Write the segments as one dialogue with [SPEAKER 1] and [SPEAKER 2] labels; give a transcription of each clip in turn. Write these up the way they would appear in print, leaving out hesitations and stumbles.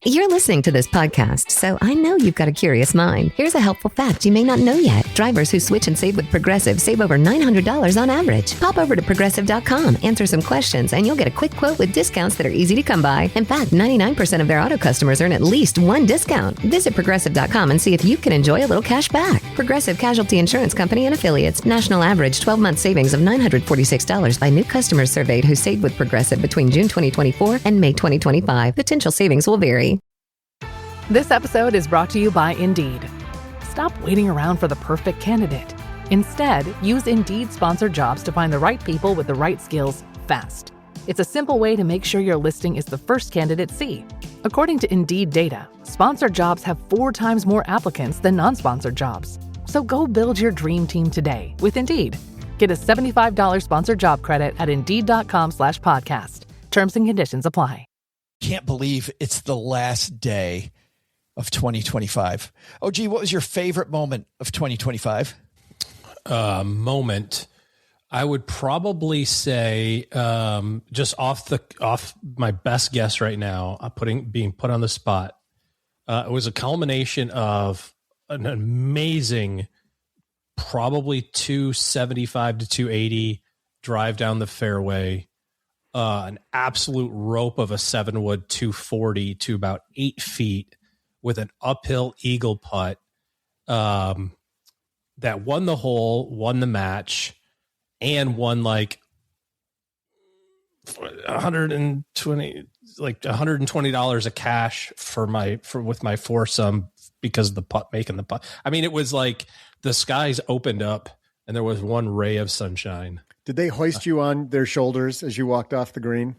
[SPEAKER 1] You're listening to this podcast, so I know you've got a curious mind. Here's a helpful fact you may not know yet. Drivers who switch and save with Progressive save over $900 on average. Pop over to Progressive.com, answer some questions, and you'll get a quick quote with discounts that are easy to come by. In fact, 99% of their auto customers earn at least one discount. Visit Progressive.com and see if you can enjoy a little cash back. Progressive Casualty Insurance Company and Affiliates. National average 12-month savings of $946 by new customers surveyed who saved with Progressive between June 2024 and May 2025. Potential savings will vary.
[SPEAKER 2] This episode is brought to you by Indeed. Stop waiting around for the perfect candidate. Instead, use Indeed sponsored jobs to find the right people with the right skills fast. It's a simple way to make sure your listing is the first candidates see. According to Indeed data, sponsored jobs have 4 times more applicants than non-sponsored jobs. So go build your dream team today with Indeed. Get a $75 sponsored job credit at Indeed.com/podcast. Terms and conditions apply.
[SPEAKER 3] Can't believe it's the last day of 2025. OG, what was your favorite moment of 2025?
[SPEAKER 4] Moment, I would probably say, just off my best guess right now, being put on the spot. It was a culmination of an amazing, probably 275 to 280 drive down the fairway, an absolute rope of a 7-wood 240 to about 8 feet with an uphill eagle putt that won the hole, won the match, and won like $120 of cash with my foursome because of the putt, making the putt. I mean, it was like the skies opened up and there was one ray of sunshine.
[SPEAKER 5] Did they hoist you on their shoulders as you walked off the green?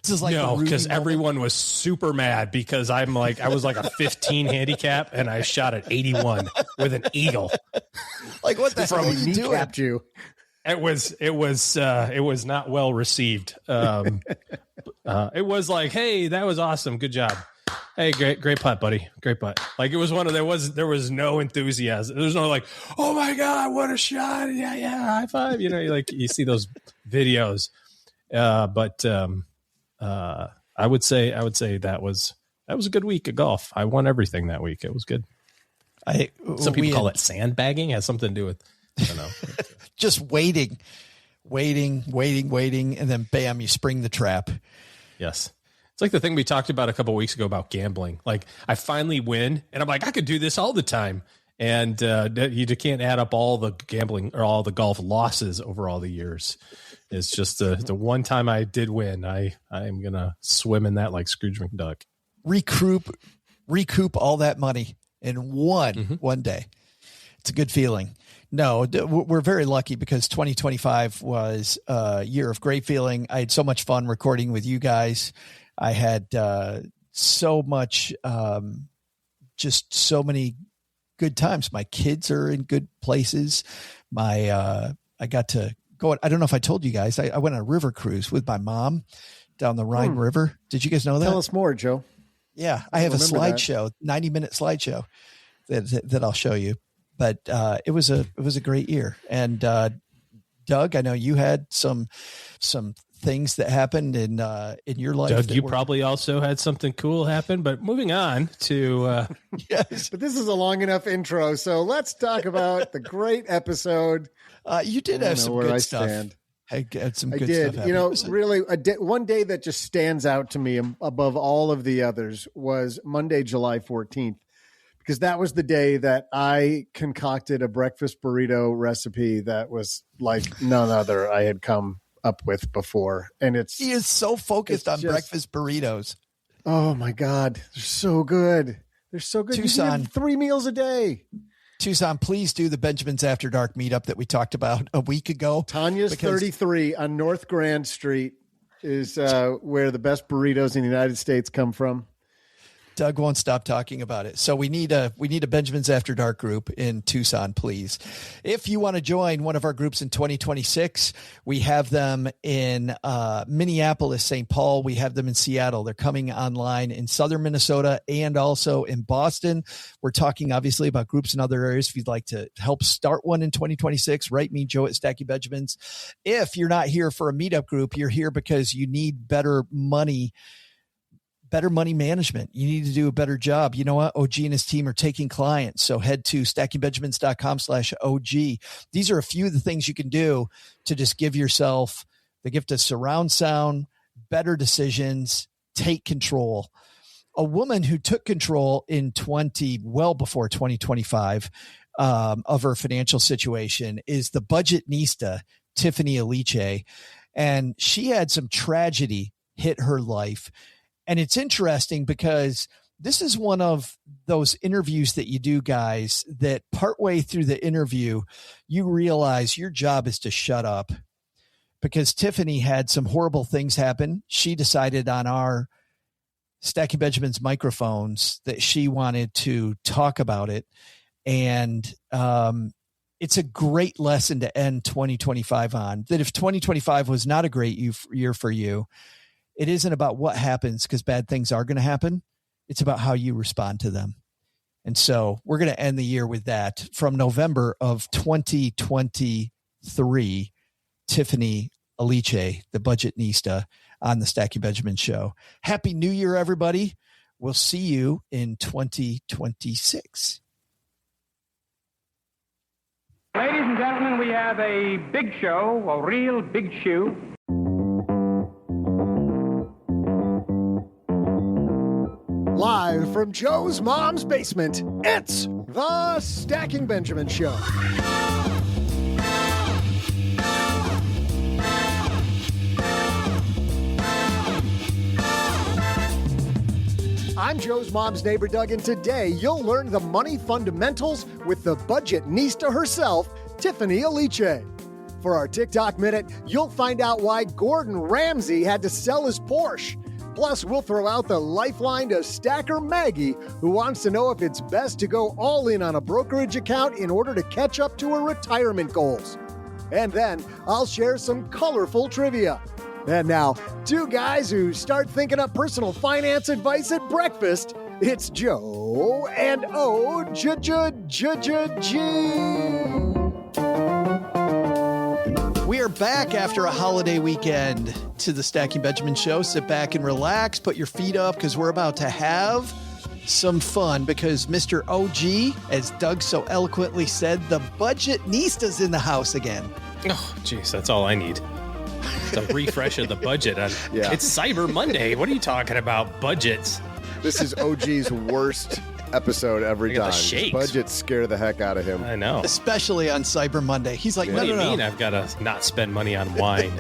[SPEAKER 3] This is like
[SPEAKER 4] no, because everyone was super mad because I was like a 15 handicap and I shot at 81 with an eagle.
[SPEAKER 3] Like what the hell are you doing?
[SPEAKER 5] You.
[SPEAKER 4] It was not well received. It was like, hey, that was awesome, good job. Hey, great putt, buddy, great putt. Like it was there was no enthusiasm. There's no like, oh my god, what a shot! Yeah, high five. You see those videos, but. I would say that was a good week of golf. I won everything that week. It was good. Some people call it sandbagging. It has something to do with, I don't know.
[SPEAKER 3] Just waiting, and then bam, you spring the trap.
[SPEAKER 4] Yes. It's like the thing we talked about a couple of weeks ago about gambling. Like I finally win and I'm like, I could do this all the time. And you can't add up all the gambling or all the golf losses over all the years. It's just the one time I did win. I'm going to swim in that like Scrooge McDuck.
[SPEAKER 3] Recoup all that money in one day. It's a good feeling. No, we're very lucky because 2025 was a year of great feeling. I had so much fun recording with you guys. I had so much, just so many good times. My kids are in good places. I got to go. I don't know if I told you guys, I went on a river cruise with my mom down the Rhine River. Did you guys know that?
[SPEAKER 5] Tell us more, Joe.
[SPEAKER 3] Yeah. I have a slideshow, 90-minute slideshow that I'll show you, but it was a great year. And Doug, I know you had some things that happened in your life.
[SPEAKER 4] Doug, you probably also had something cool happen, but moving on to
[SPEAKER 5] yes, but this is a long enough intro, so let's talk about the great episode.
[SPEAKER 3] You did have some good stuff. I had some good stuff.
[SPEAKER 5] Really, one day that just stands out to me above all of the others was Monday, July 14th, because that was the day that I concocted a breakfast burrito recipe that was like none other I had come up with before. And he
[SPEAKER 3] is so focused on breakfast burritos.
[SPEAKER 5] Oh my God. They're so good. They're so good.
[SPEAKER 3] Tucson,
[SPEAKER 5] 3 meals a day.
[SPEAKER 3] Tucson, please do the Benjamin's After Dark meetup that we talked about a week ago.
[SPEAKER 5] Tanya's 33 on North Grand Street is where the best burritos in the United States come from.
[SPEAKER 3] Doug won't stop talking about it. So we need a Benjamin's After Dark group in Tucson, please. If you want to join one of our groups in 2026, we have them in Minneapolis, St. Paul. We have them in Seattle. They're coming online in southern Minnesota and also in Boston. We're talking obviously about groups in other areas. If you'd like to help start one in 2026, write me, Joe at Stacky Benjamins. If you're not here for a meetup group, you're here because you need better money better money management. You need to do a better job. You know what? OG and his team are taking clients. So head to stackingbenjamins.com/OG. These are a few of the things you can do to just give yourself the gift of surround sound, better decisions, take control. A woman who took control in well before 2025 of her financial situation is the Budgetnista, Tiffany Aliche. And she had some tragedy hit her life. And it's interesting because this is one of those interviews that you do, guys, that partway through the interview, you realize your job is to shut up, because Tiffany had some horrible things happen. She decided on our Stacking Benjamins microphones that she wanted to talk about it. And it's a great lesson to end 2025 on, that if 2025 was not a great year for you, it isn't about what happens, because bad things are going to happen. It's about how you respond to them. And so we're going to end the year with that. From November of 2023, Tiffany Aliche, the Budgetnista, on the Stacking Benjamin Show. Happy New Year, everybody. We'll see you in 2026.
[SPEAKER 6] Ladies and gentlemen, we have a big show, a real big shoe.
[SPEAKER 5] Live from Joe's mom's basement, it's the Stacking Benjamin Show. I'm Joe's mom's neighbor, Doug, and today you'll learn the money fundamentals with the Budgetnista herself, Tiffany Aliche. For our TikTok Minute, you'll find out why Gordon Ramsay had to sell his Porsche. Plus, we'll throw out the lifeline to stacker Maggie, who wants to know if it's best to go all in on a brokerage account in order to catch up to her retirement goals. And then I'll share some colorful trivia. And now, two guys who start thinking up personal finance advice at breakfast. It's Joe and OG.
[SPEAKER 3] We are back after a holiday weekend to the Stacking Benjamin Show. Sit back and relax. Put your feet up, because we're about to have some fun, because Mr. OG, as Doug so eloquently said, the Budgetnista's in the house again.
[SPEAKER 4] Oh, geez, that's all I need. A refresh of the budget. It's Cyber Monday. What are you talking about? Budgets.
[SPEAKER 7] This is OG's worst episode every time. Budgets scare the heck out of him.
[SPEAKER 4] I know.
[SPEAKER 3] Especially on Cyber Monday. He's like,
[SPEAKER 4] what do you
[SPEAKER 3] no.
[SPEAKER 4] mean I've got to not spend money on wine?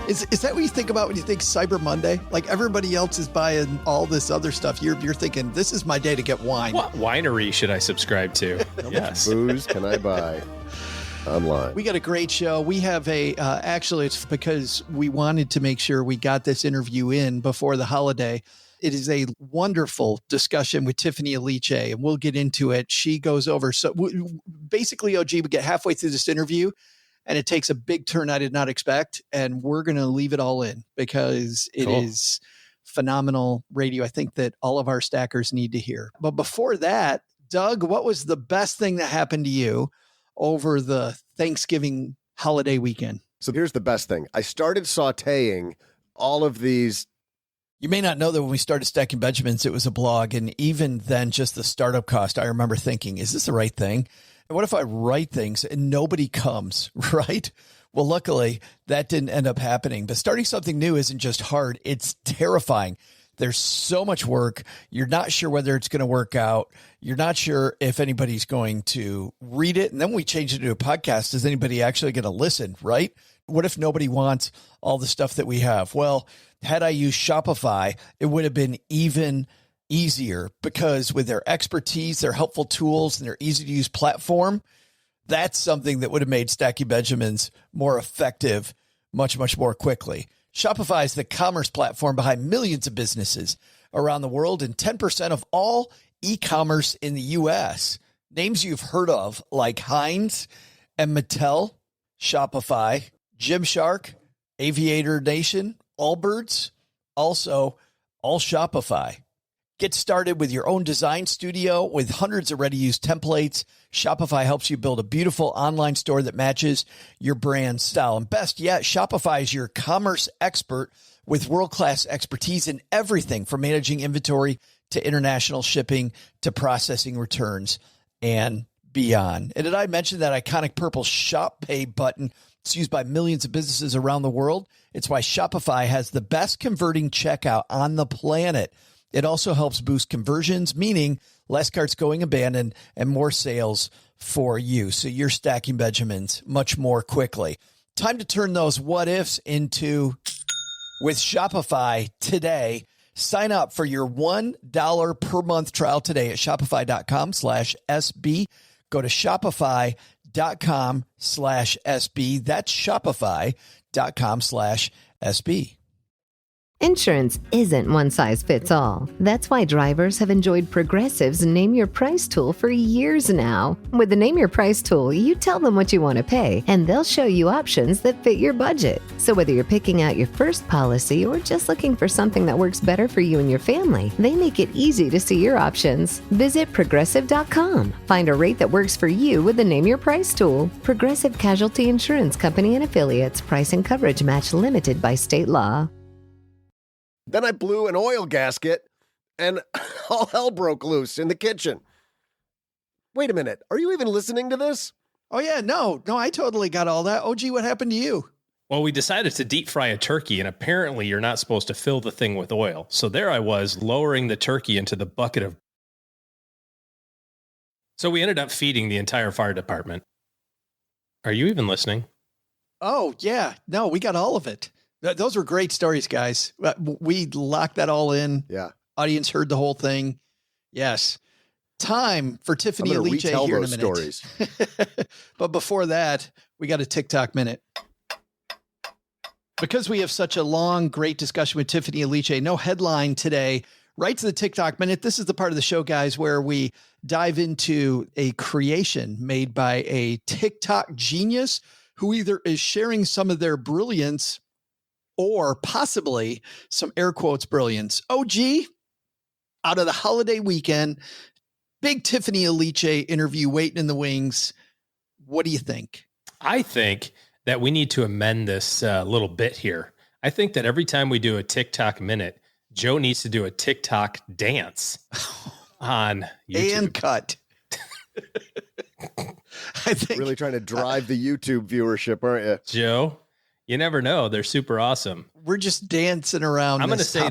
[SPEAKER 3] Is that what you think about when you think Cyber Monday? Like, everybody else is buying all this other stuff. You're thinking, this is my day to get wine.
[SPEAKER 4] What winery should I subscribe to? Yes.
[SPEAKER 7] Booze can I buy online?
[SPEAKER 3] We got a great show. We have actually, it's because we wanted to make sure we got this interview in before the holiday. It is a wonderful discussion with Tiffany Aliche, and we'll get into it. She goes over. So basically, OG, we get halfway through this interview, and it takes a big turn I did not expect. And we're going to leave it all in, because it is phenomenal radio. I think that all of our stackers need to hear. But before that, Doug, what was the best thing that happened to you over the Thanksgiving holiday weekend?
[SPEAKER 7] So here's the best thing. I started sauteing all of these.
[SPEAKER 3] You may not know that when we started Stacking Benjamins, it was a blog. And even then, just the startup cost, I remember thinking, is this the right thing? And what if I write things and nobody comes, right? Well, luckily, that didn't end up happening. But starting something new isn't just hard. It's terrifying. There's so much work. You're not sure whether it's going to work out. You're not sure if anybody's going to read it. And then we change it to a podcast. Is anybody actually going to listen, right? What if nobody wants all the stuff that we have? Well, had I used Shopify, it would have been even easier, because with their expertise, their helpful tools, and their easy to use platform, that's something that would have made Stacking Benjamins more effective much, much more quickly. Shopify is the commerce platform behind millions of businesses around the world and 10% of all e-commerce in the U.S. Names you've heard of like Heinz and Mattel, Shopify, Gymshark, Aviator Nation, Allbirds, also all Shopify. Get started with your own design studio with hundreds of ready-to-use templates. Shopify helps you build a beautiful online store that matches your brand style. And best yet, Shopify is your commerce expert with world-class expertise in everything from managing inventory to international shipping to processing returns and beyond. And did I mention that iconic purple Shop Pay button? It's used by millions of businesses around the world. It's why Shopify has the best converting checkout on the planet. It also helps boost conversions, meaning less carts going abandoned and more sales for you. So you're stacking Benjamins much more quickly. Time to turn those what ifs into with Shopify today. Sign up for your $1 per month trial today at shopify.com/SB. Go to shopify.com/SB. That's shopify.com/SB.
[SPEAKER 1] Insurance isn't one size fits all. That's why drivers have enjoyed Progressive's Name Your Price tool for years now. With the Name Your Price tool, you tell them what you want to pay, and they'll show you options that fit your budget. So whether you're picking out your first policy or just looking for something that works better for you and your family, they make it easy to see your options. Visit Progressive.com. Find a rate that works for you with the Name Your Price tool. Progressive Casualty Insurance Company and Affiliates. Price and coverage match limited by state law.
[SPEAKER 7] Then I blew an oil gasket, and all hell broke loose in the kitchen. Wait a minute. Are you even listening to this?
[SPEAKER 3] Oh, yeah. No, I totally got all that. OG, what happened to you?
[SPEAKER 4] Well, we decided to deep fry a turkey, and apparently you're not supposed to fill the thing with oil. So there I was, lowering the turkey into the bucket of... So we ended up feeding the entire fire department. Are you even listening?
[SPEAKER 3] Oh, yeah. No, we got all of it. Those were great stories, guys. We locked that all in.
[SPEAKER 7] Yeah.
[SPEAKER 3] Audience heard the whole thing. Yes. Time for Tiffany Aliche here in a minute. Stories. But before that, we got a TikTok minute. Because we have such a long, great discussion with Tiffany Aliche, no headline today. Right to the TikTok minute. This is the part of the show, guys, where we dive into a creation made by a TikTok genius who either is sharing some of their brilliance or possibly some air quotes brilliance. OG, out of the holiday weekend, big Tiffany Aliche interview waiting in the wings. What do you think?
[SPEAKER 4] I think that we need to amend this little bit here. I think that every time we do a TikTok minute, Joe needs to do a TikTok dance on YouTube.
[SPEAKER 3] And cut.
[SPEAKER 7] I think really trying to drive the YouTube viewership, aren't you?
[SPEAKER 4] Joe? You never know. They're super awesome.
[SPEAKER 3] We're just dancing around.
[SPEAKER 4] I'm going to say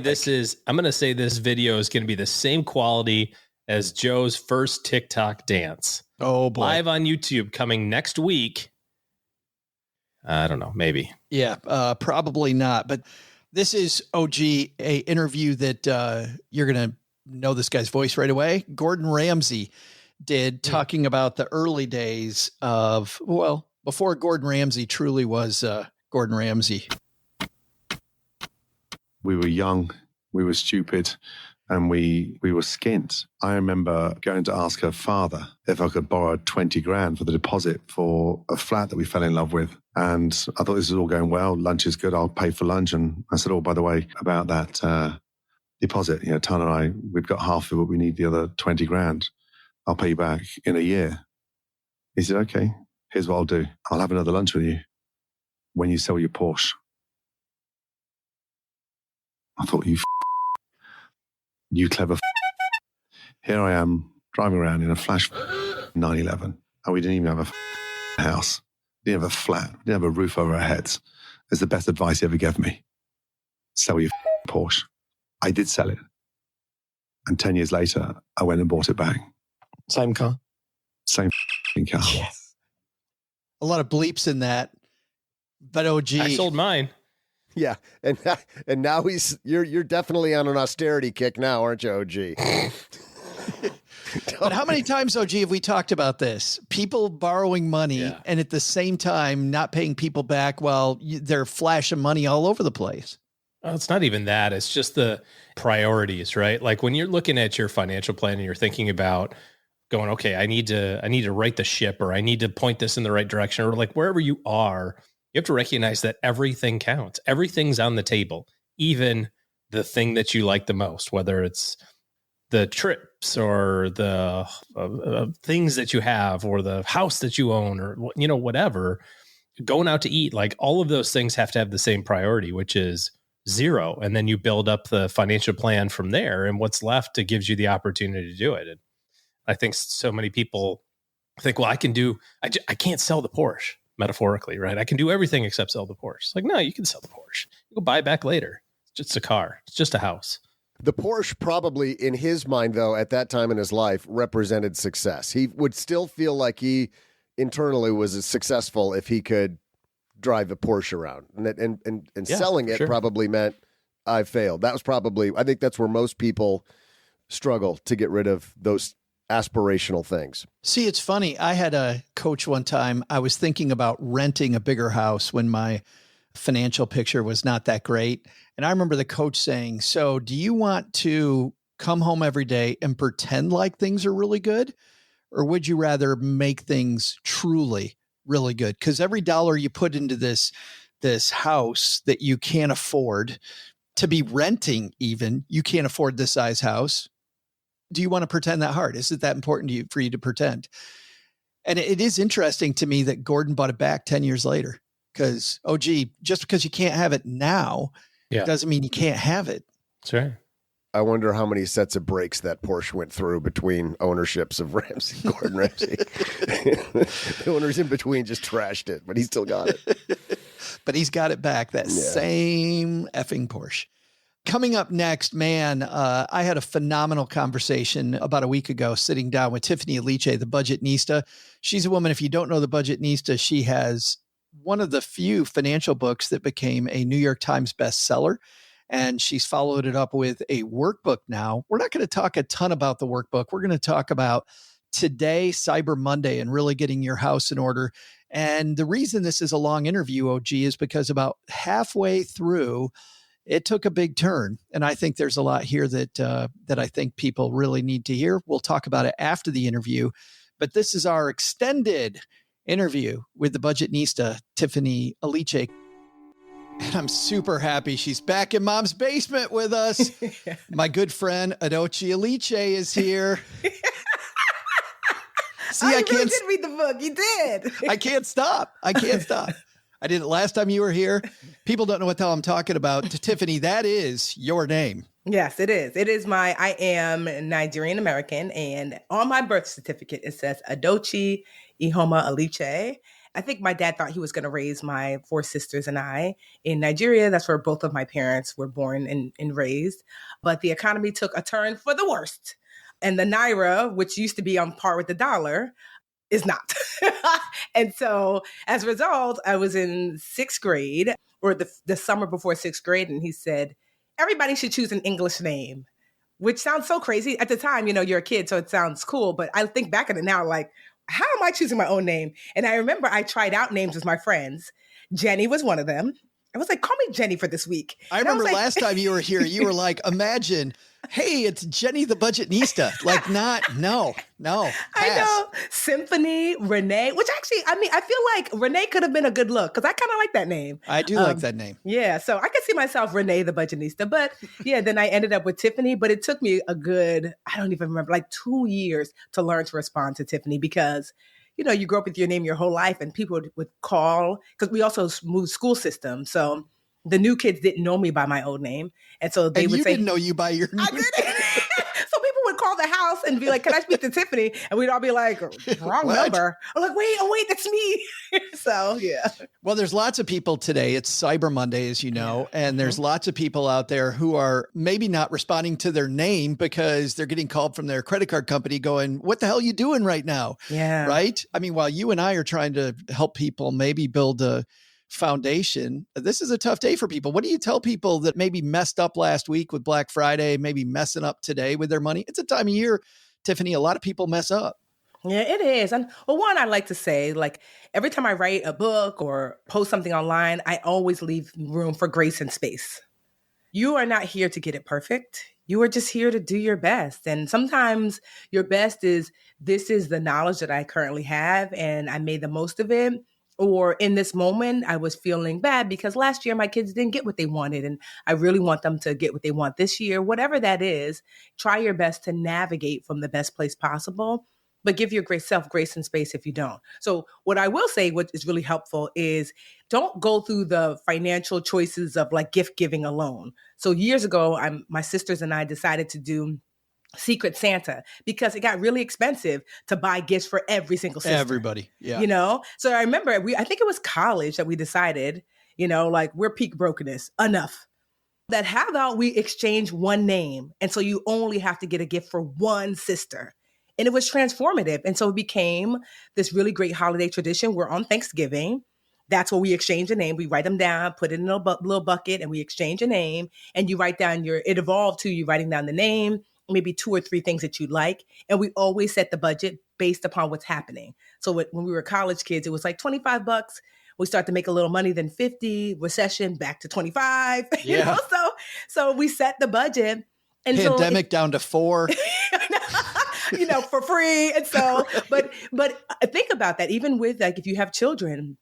[SPEAKER 4] this video is going to be the same quality as Joe's first TikTok dance.
[SPEAKER 3] Oh boy.
[SPEAKER 4] Live on YouTube coming next week. I don't know. Maybe.
[SPEAKER 3] Yeah, probably not. But this is OG, a interview that you're going to know this guy's voice right away. Gordon Ramsay did, talking about the early days of, well, before Gordon Ramsay truly was Gordon Ramsay.
[SPEAKER 8] We were young, we were stupid, and we were skint. I remember going to ask her father if I could borrow 20 grand for the deposit for a flat that we fell in love with. And I thought this was all going well. Lunch is good. I'll pay for lunch. And I said, oh, by the way, about that deposit, Tan and I, we've got half of it. We need the other 20 grand. I'll pay you back in a year. He said, okay, here's what I'll do. I'll have another lunch with you when you sell your Porsche. I thought, you clever Here I am driving around in a flash 911, and we didn't even have a house. We didn't have a flat. We didn't have a roof over our heads. It's the best advice he ever gave me. Sell your Porsche. I did sell it. And 10 years later, I went and bought it back.
[SPEAKER 3] Same car.
[SPEAKER 8] Same car.
[SPEAKER 3] Yes. A lot of bleeps in that. But OG.
[SPEAKER 4] I sold mine.
[SPEAKER 7] Yeah. And now you're definitely on an austerity kick now, aren't you, OG?
[SPEAKER 3] But how many times, OG, have we talked about this? People borrowing money and at the same time not paying people back while they're flashing money all over the place.
[SPEAKER 4] Well, it's not even that. It's just the priorities, right? Like when you're looking at your financial plan and you're thinking about going, okay, I need to right the ship, or I need to point this in the right direction, or like wherever you are, you have to recognize that everything counts. Everything's on the table, even the thing that you like the most, whether it's the trips or the things that you have or the house that you own or, whatever, going out to eat, like all of those things have to have the same priority, which is zero. And then you build up the financial plan from there. And what's left, it gives you the opportunity to do it. And I think so many people think, well, I can't sell the Porsche, metaphorically, right? I can do everything except sell the Porsche. It's like, no, you can sell the Porsche. You go buy it back later. It's just a car. It's just a house.
[SPEAKER 7] The Porsche probably, in his mind, though, at that time in his life, represented success. He would still feel like he internally was as successful if he could drive a Porsche around. And selling it probably meant I failed. That was probably, I think that's where most people struggle to get rid of those aspirational things.
[SPEAKER 3] See, it's funny. I had a coach one time. I was thinking about renting a bigger house when my financial picture was not that great. And I remember the coach saying, so do you want to come home every day and pretend like things are really good? Or would you rather make things truly really good? Because every dollar you put into this house that you can't afford to be renting, even, you can't afford this size house. Do you want to pretend that hard? Is it that important to you for you to pretend? And it is interesting to me that Gordon bought it back 10 years later. Because, just because you can't have it now doesn't mean you can't have it.
[SPEAKER 4] That's right.
[SPEAKER 7] I wonder how many sets of brakes that Porsche went through between ownerships of Gordon Ramsay. The owners in between just trashed it, but he still got it.
[SPEAKER 3] But he's got it back, that same effing Porsche. Coming up next, man, I had a phenomenal conversation about a week ago sitting down with Tiffany Aliche, the Budgetnista. She's a woman, if you don't know the Budgetnista, she has one of the few financial books that became a New York Times bestseller. And she's followed it up with a workbook now. We're not going to talk a ton about the workbook. We're going to talk about today, Cyber Monday, and really getting your house in order. And the reason this is a long interview, OG, is because about halfway through, it took a big turn. And I think there's a lot here that I think people really need to hear. We'll talk about it after the interview. But this is our extended interview with the Budgetnista, Tiffany Aliche. And I'm super happy she's back in Mom's basement with us. My good friend, Tiffany Aliche, is here. See,
[SPEAKER 9] I really did read the book. You did.
[SPEAKER 3] I can't stop. I did it last time you were here. People don't know what the hell I'm talking about. Tiffany, that is your name.
[SPEAKER 9] Yes, it is. I am Nigerian American, and on my birth certificate, it says Adochi Ihoma Aliche. I think my dad thought he was going to raise my 4 sisters and I in Nigeria. That's where both of my parents were born and raised. But the economy took a turn for the worst. And the Naira, which used to be on par with the dollar, is not. And so as a result, I was in 6th grade, or the summer before 6th grade. And he said, everybody should choose an English name, which sounds so crazy. At the time, you're a kid, so it sounds cool. But I think back at it now, like, how am I choosing my own name? And I remember I tried out names with my friends. Jenny was one of them. I was like, call me Jenny for this week.
[SPEAKER 3] I remember last time you were here, you were like, imagine, hey, it's Jenny the Budgetnista. Like, no. Pass.
[SPEAKER 9] I know. Symphony, Renee, which actually, I feel like Renee could have been a good look because I kind of like that name.
[SPEAKER 3] I do like that name.
[SPEAKER 9] Yeah, so I could see myself Renee the Budgetnista. But yeah, then I ended up with Tiffany, but it took me a good, I don't even remember, like 2 years to learn to respond to Tiffany because you grow up with your name your whole life and people would call, because we also moved school system. So the new kids didn't know me by my old name. And so they would say,
[SPEAKER 3] didn't know you by your new
[SPEAKER 9] I didn't. So people would call the house and be like, can I speak to Tiffany? And we'd all be like, wrong number. I'm like, wait, that's me. So, yeah.
[SPEAKER 3] Well, there's lots of people today. It's Cyber Monday, as you know, and there's lots of people out there who are maybe not responding to their name because they're getting called from their credit card company going, what the hell are you doing right now?
[SPEAKER 9] Yeah.
[SPEAKER 3] Right? I mean, while you and I are trying to help people maybe build a foundation, this is a tough day for people. What do you tell people that maybe messed up last week with Black Friday, maybe messing up today with their money? It's a time of year, Tiffany, a lot of people mess up.
[SPEAKER 9] Yeah, it is. And one, I like to say, like, every time I write a book or post something online, I always leave room for grace and space. You are not here to get it perfect. You are just here to do your best. And sometimes your best is, this is the knowledge that I currently have and I made the most of it. Or in this moment, I was feeling bad because last year my kids didn't get what they wanted. And I really want them to get what they want this year. Whatever that is, try your best to navigate from the best place possible. but give your self grace and space if you don't. So what I will say, what is really helpful is don't go through the financial choices of like gift giving alone. So years ago, my sisters and I decided to do Secret Santa because it got really expensive to buy gifts for every single sister.
[SPEAKER 3] Everybody. Yeah.
[SPEAKER 9] You know? So I remember I think it was college that we decided, like we're peak brokenness. Enough. That how about we exchange one name? And so you only have to get a gift for one sister. And it was transformative. And so it became this really great holiday tradition. We're on Thanksgiving. That's where we exchange a name. We write them down, put it in a little bucket, and we exchange a name. And you write down it evolved to you writing down the name, maybe 2 or 3 things that you like. And we always set the budget based upon what's happening. So when we were college kids, it was like $25. We start to make a little money, then 50, recession, back to 25.
[SPEAKER 3] Yeah.
[SPEAKER 9] So we set the budget. And
[SPEAKER 3] pandemic down to 4.
[SPEAKER 9] For free. And so, but think about that, even with like, if you have children,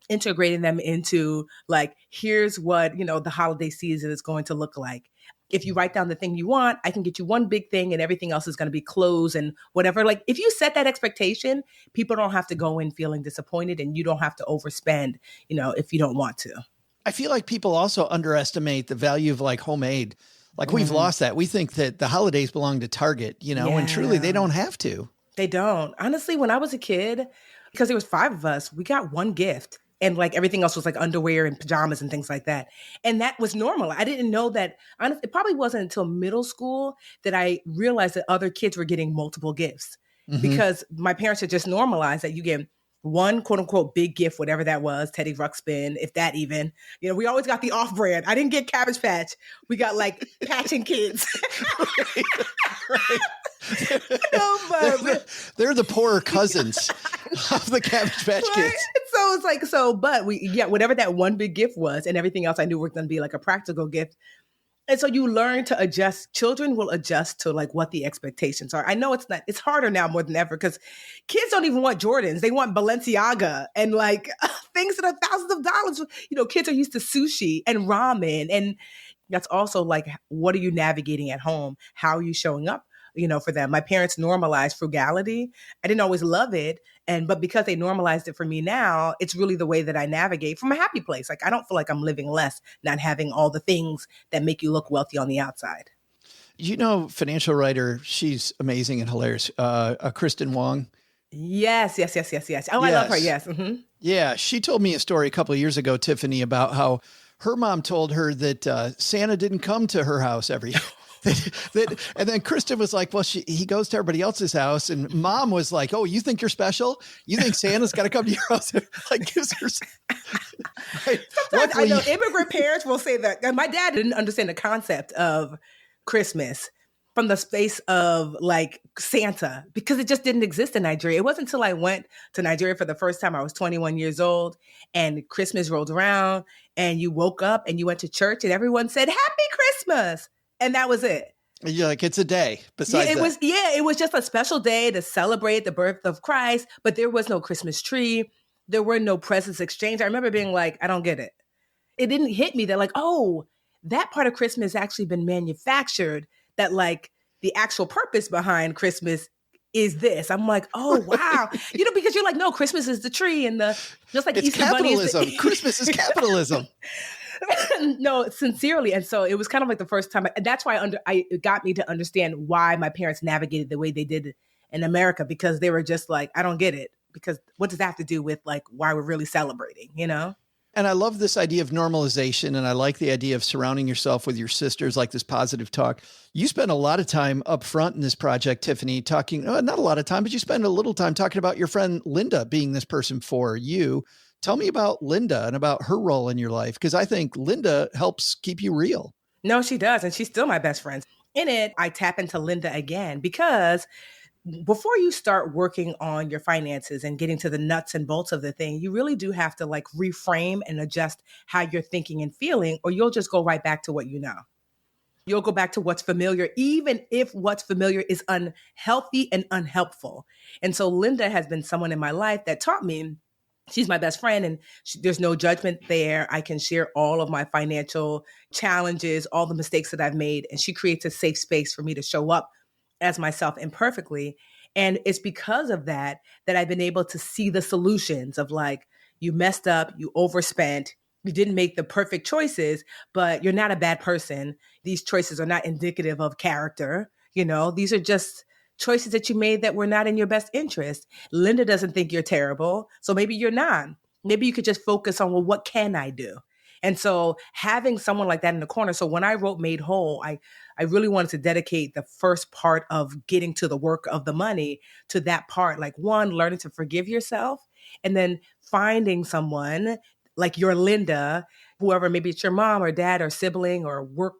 [SPEAKER 9] integrating them into like, here's what, the holiday season is going to look like. If you write down the thing you want, I can get you one big thing and everything else is going to be clothes and whatever. Like if you set that expectation, people don't have to go in feeling disappointed and you don't have to overspend, if you don't want to.
[SPEAKER 3] I feel like people also underestimate the value of like homemade. Like we've lost that. We think that the holidays belong to Target, and truly they don't have to.
[SPEAKER 9] They don't. Honestly, when I was a kid, because there was 5 of us, we got one gift. And like everything else was like underwear and pajamas and things like that. And that was normal. I didn't know that. Honestly, it probably wasn't until middle school that I realized that other kids were getting multiple gifts because my parents had just normalized that you get one quote unquote big gift, whatever that was, Teddy Ruxpin, if that even. We always got the off brand. I didn't get Cabbage Patch. We got like Patching Kids.
[SPEAKER 3] Right. They're the poorer cousins of the Cabbage Patch Kids.
[SPEAKER 9] So it's like, but whatever that one big gift was and everything else I knew was going to be like a practical gift. And so you learn to adjust. Children will adjust to like what the expectations are. I know it's harder now more than ever because kids don't even want Jordans. They want Balenciaga and like things that are thousands of dollars. Kids are used to sushi and ramen. And that's also like, what are you navigating at home? How are you showing up? For them. My parents normalized frugality. I didn't always love it. But because they normalized it for me now, it's really the way that I navigate from a happy place. Like I don't feel like I'm living less, not having all the things that make you look wealthy on the outside.
[SPEAKER 3] Financial writer, she's amazing and hilarious. Kristen Wong.
[SPEAKER 9] Yes. Oh, I love her. Yes. Mm-hmm.
[SPEAKER 3] Yeah. She told me a story a couple of years ago, Tiffany, about how her mom told her that Santa didn't come to her house every year. And then Kristen was like, well, he goes to everybody else's house. And mom was like, oh, you think you're special? You think Santa's got to come to your house? Like gives her. Right?
[SPEAKER 9] Sometimes I know immigrant parents will say that. And my dad didn't understand the concept of Christmas from the space of like Santa because it just didn't exist in Nigeria. It wasn't until I went to Nigeria for the first time. I was 21 years old and Christmas rolled around and you woke up and you went to church and everyone said, Happy Christmas. And that was it.
[SPEAKER 3] You're like, it's a day. Besides
[SPEAKER 9] it was just a special day to celebrate the birth of Christ, but there was no Christmas tree. There were no presents exchanged. I remember being like, I don't get it. It didn't hit me that like, oh, that part of Christmas has actually been manufactured, that like the actual purpose behind Christmas is this. I'm like, oh, wow. Because you're like, no, Christmas is the tree and just like
[SPEAKER 3] it's
[SPEAKER 9] Easter
[SPEAKER 3] capitalism.
[SPEAKER 9] Bunny.
[SPEAKER 3] Christmas is capitalism.
[SPEAKER 9] No, sincerely. And so it was kind of like the first time. And that's why it got me to understand why my parents navigated the way they did in America, because they were just like, I don't get it. Because what does that have to do with like why we're really celebrating,
[SPEAKER 3] And I love this idea of normalization. And I like the idea of surrounding yourself with your sisters, like this positive talk. You spend a lot of time up front in this project, Tiffany, talking, not a lot of time, but you spend a little time talking about your friend Linda being this person for you. Tell me about Linda and about her role in your life, because I think Linda helps keep you real.
[SPEAKER 9] No, she does. And she's still my best friend. In it, I tap into Linda again, because before you start working on your finances and getting to the nuts and bolts of the thing, you really do have to like reframe and adjust how you're thinking and feeling, or you'll just go right back to what you know. You'll go back to what's familiar, even if what's familiar is unhealthy and unhelpful. And so Linda has been someone in my life that taught me. She's my best friend and there's no judgment there. I can share all of my financial challenges, all the mistakes that I've made. And she creates a safe space for me to show up as myself imperfectly. And it's because of that that I've been able to see the solutions of like, you messed up, you overspent, you didn't make the perfect choices, but you're not a bad person. These choices are not indicative of character. These are just choices that you made that were not in your best interest. Linda doesn't think you're terrible. So maybe you're not. Maybe you could just focus on, well, what can I do? And so having someone like that in the corner. So when I wrote Made Whole, I really wanted to dedicate the first part of getting to the work of the money to that part. Like one, learning to forgive yourself, and then finding someone like your Linda, whoever, maybe it's your mom or dad or sibling or work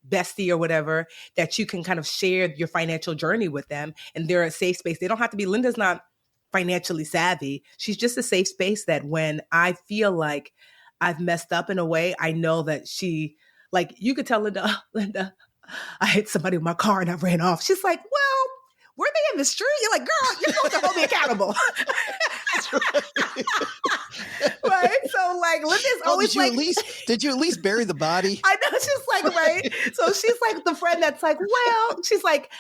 [SPEAKER 9] bestie or whatever, that you can kind of share your financial journey with them. And they're a safe space. They don't have to be, Linda's not financially savvy. She's just a safe space that when I feel like I've messed up in a way, I know that she, like, you could tell Linda, Linda, I hit somebody with my car and I ran off. She's like, well, were they in the street? You're like, girl, you're supposed to hold me accountable. Right? So like, Linda's always
[SPEAKER 3] did you at least bury the body?
[SPEAKER 9] I know. She's like, right. So she's like the friend that's like, well, she's like,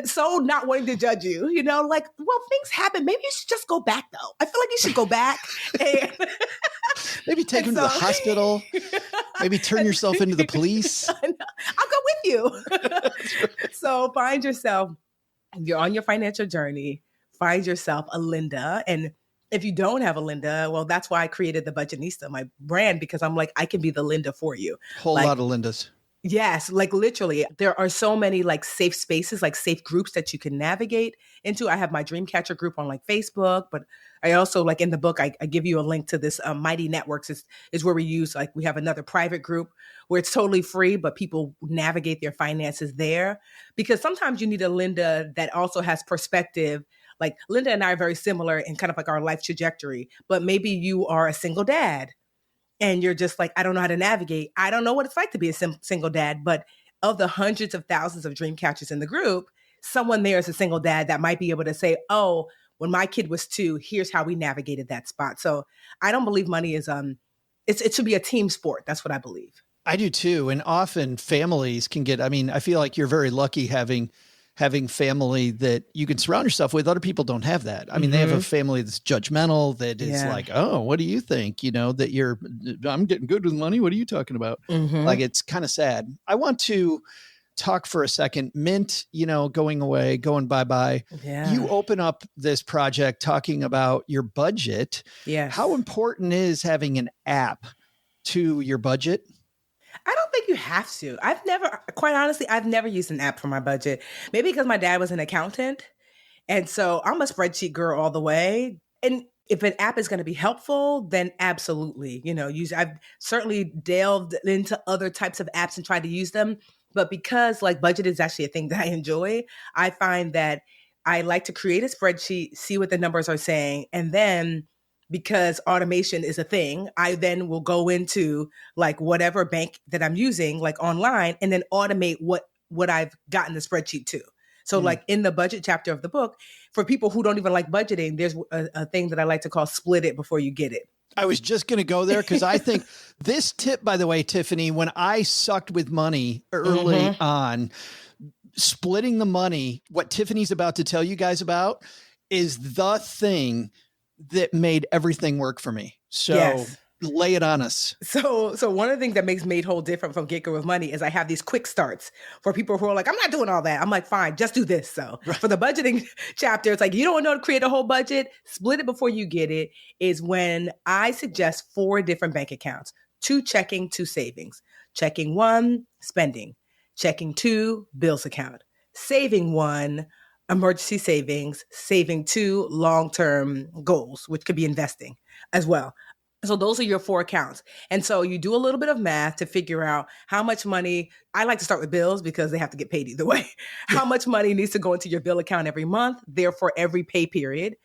[SPEAKER 9] so not wanting to judge you, like, well, things happen. Maybe you should just go back though. I feel like you should go back and
[SPEAKER 3] maybe take him to the hospital. Maybe turn yourself into the police.
[SPEAKER 9] I'll go with you. So find yourself, if you're on your financial journey, find yourself a Linda. And if you don't have a Linda, well, that's why I created the Budgetnista, my brand, because I'm like, I can be the Linda for you.
[SPEAKER 3] Whole lot of Lindas.
[SPEAKER 9] Yes, like literally, there are so many like safe spaces, like safe groups that you can navigate into. I have my Dreamcatcher group on like Facebook, but I also like in the book, I give you a link to this Mighty Networks is where we use, like we have another private group where it's totally free, but people navigate their finances there. Because sometimes you need a Linda that also has perspective. Like Linda and I are very similar in kind of like our life trajectory, but maybe you are a single dad. And you're just like, I don't know how to navigate. I don't know what it's like to be a single dad. But of the hundreds of thousands of dream catchers in the group, someone there is a single dad that might be able to say, oh, when my kid was 2, here's how we navigated that spot. So I don't believe money is, it should be a team sport. That's what I believe.
[SPEAKER 3] I do too. And often families can get, I feel like you're very lucky having family that you can surround yourself with. Other people don't have that. They have a family that's judgmental, that is like, oh, what do you think? That I'm getting good with money. What are you talking about? Like, it's kind of sad. I want to talk for a second. Mint, going away, going bye-bye.
[SPEAKER 9] Yeah.
[SPEAKER 3] You open up this project talking about your budget.
[SPEAKER 9] Yes.
[SPEAKER 3] How important is having an app to your budget?
[SPEAKER 9] I don't think you have to. Quite honestly, I've never used an app for my budget. Maybe because my dad was an accountant. And so I'm a spreadsheet girl all the way. And if an app is going to be helpful, then absolutely, I've certainly delved into other types of apps and tried to use them. But because like budget is actually a thing that I enjoy, I find that I like to create a spreadsheet, see what the numbers are saying, and then because automation is a thing, I then will go into like whatever bank that I'm using, like online, and then automate what I've gotten the spreadsheet to. So like in the budget chapter of the book, for people who don't even like budgeting, there's a thing that I like to call split it before you get it.
[SPEAKER 3] I was just going to go there because I think this tip, by the way, Tiffany, when I sucked with money early on, splitting the money, what Tiffany's about to tell you guys about is the thing that made everything work for me. So lay it on us.
[SPEAKER 9] So one of the things that makes Made Whole different from Get Good with Money is I have these quick starts for people who are like, I'm not doing all that. I'm like, fine, just do this. So for the budgeting chapter, it's like, you don't know how to create a whole budget, split it before you get it, is when I suggest 4 different bank accounts, 2 checking, 2 savings. Checking 1, spending. Checking 2, bills account. Saving 1, emergency savings. Saving 2, long-term goals, which could be investing as well. So those are your 4 accounts. And so you do a little bit of math to figure out how much money. I like to start with bills because they have to get paid either way. How much money needs to go into your bill account every month, therefore every pay period.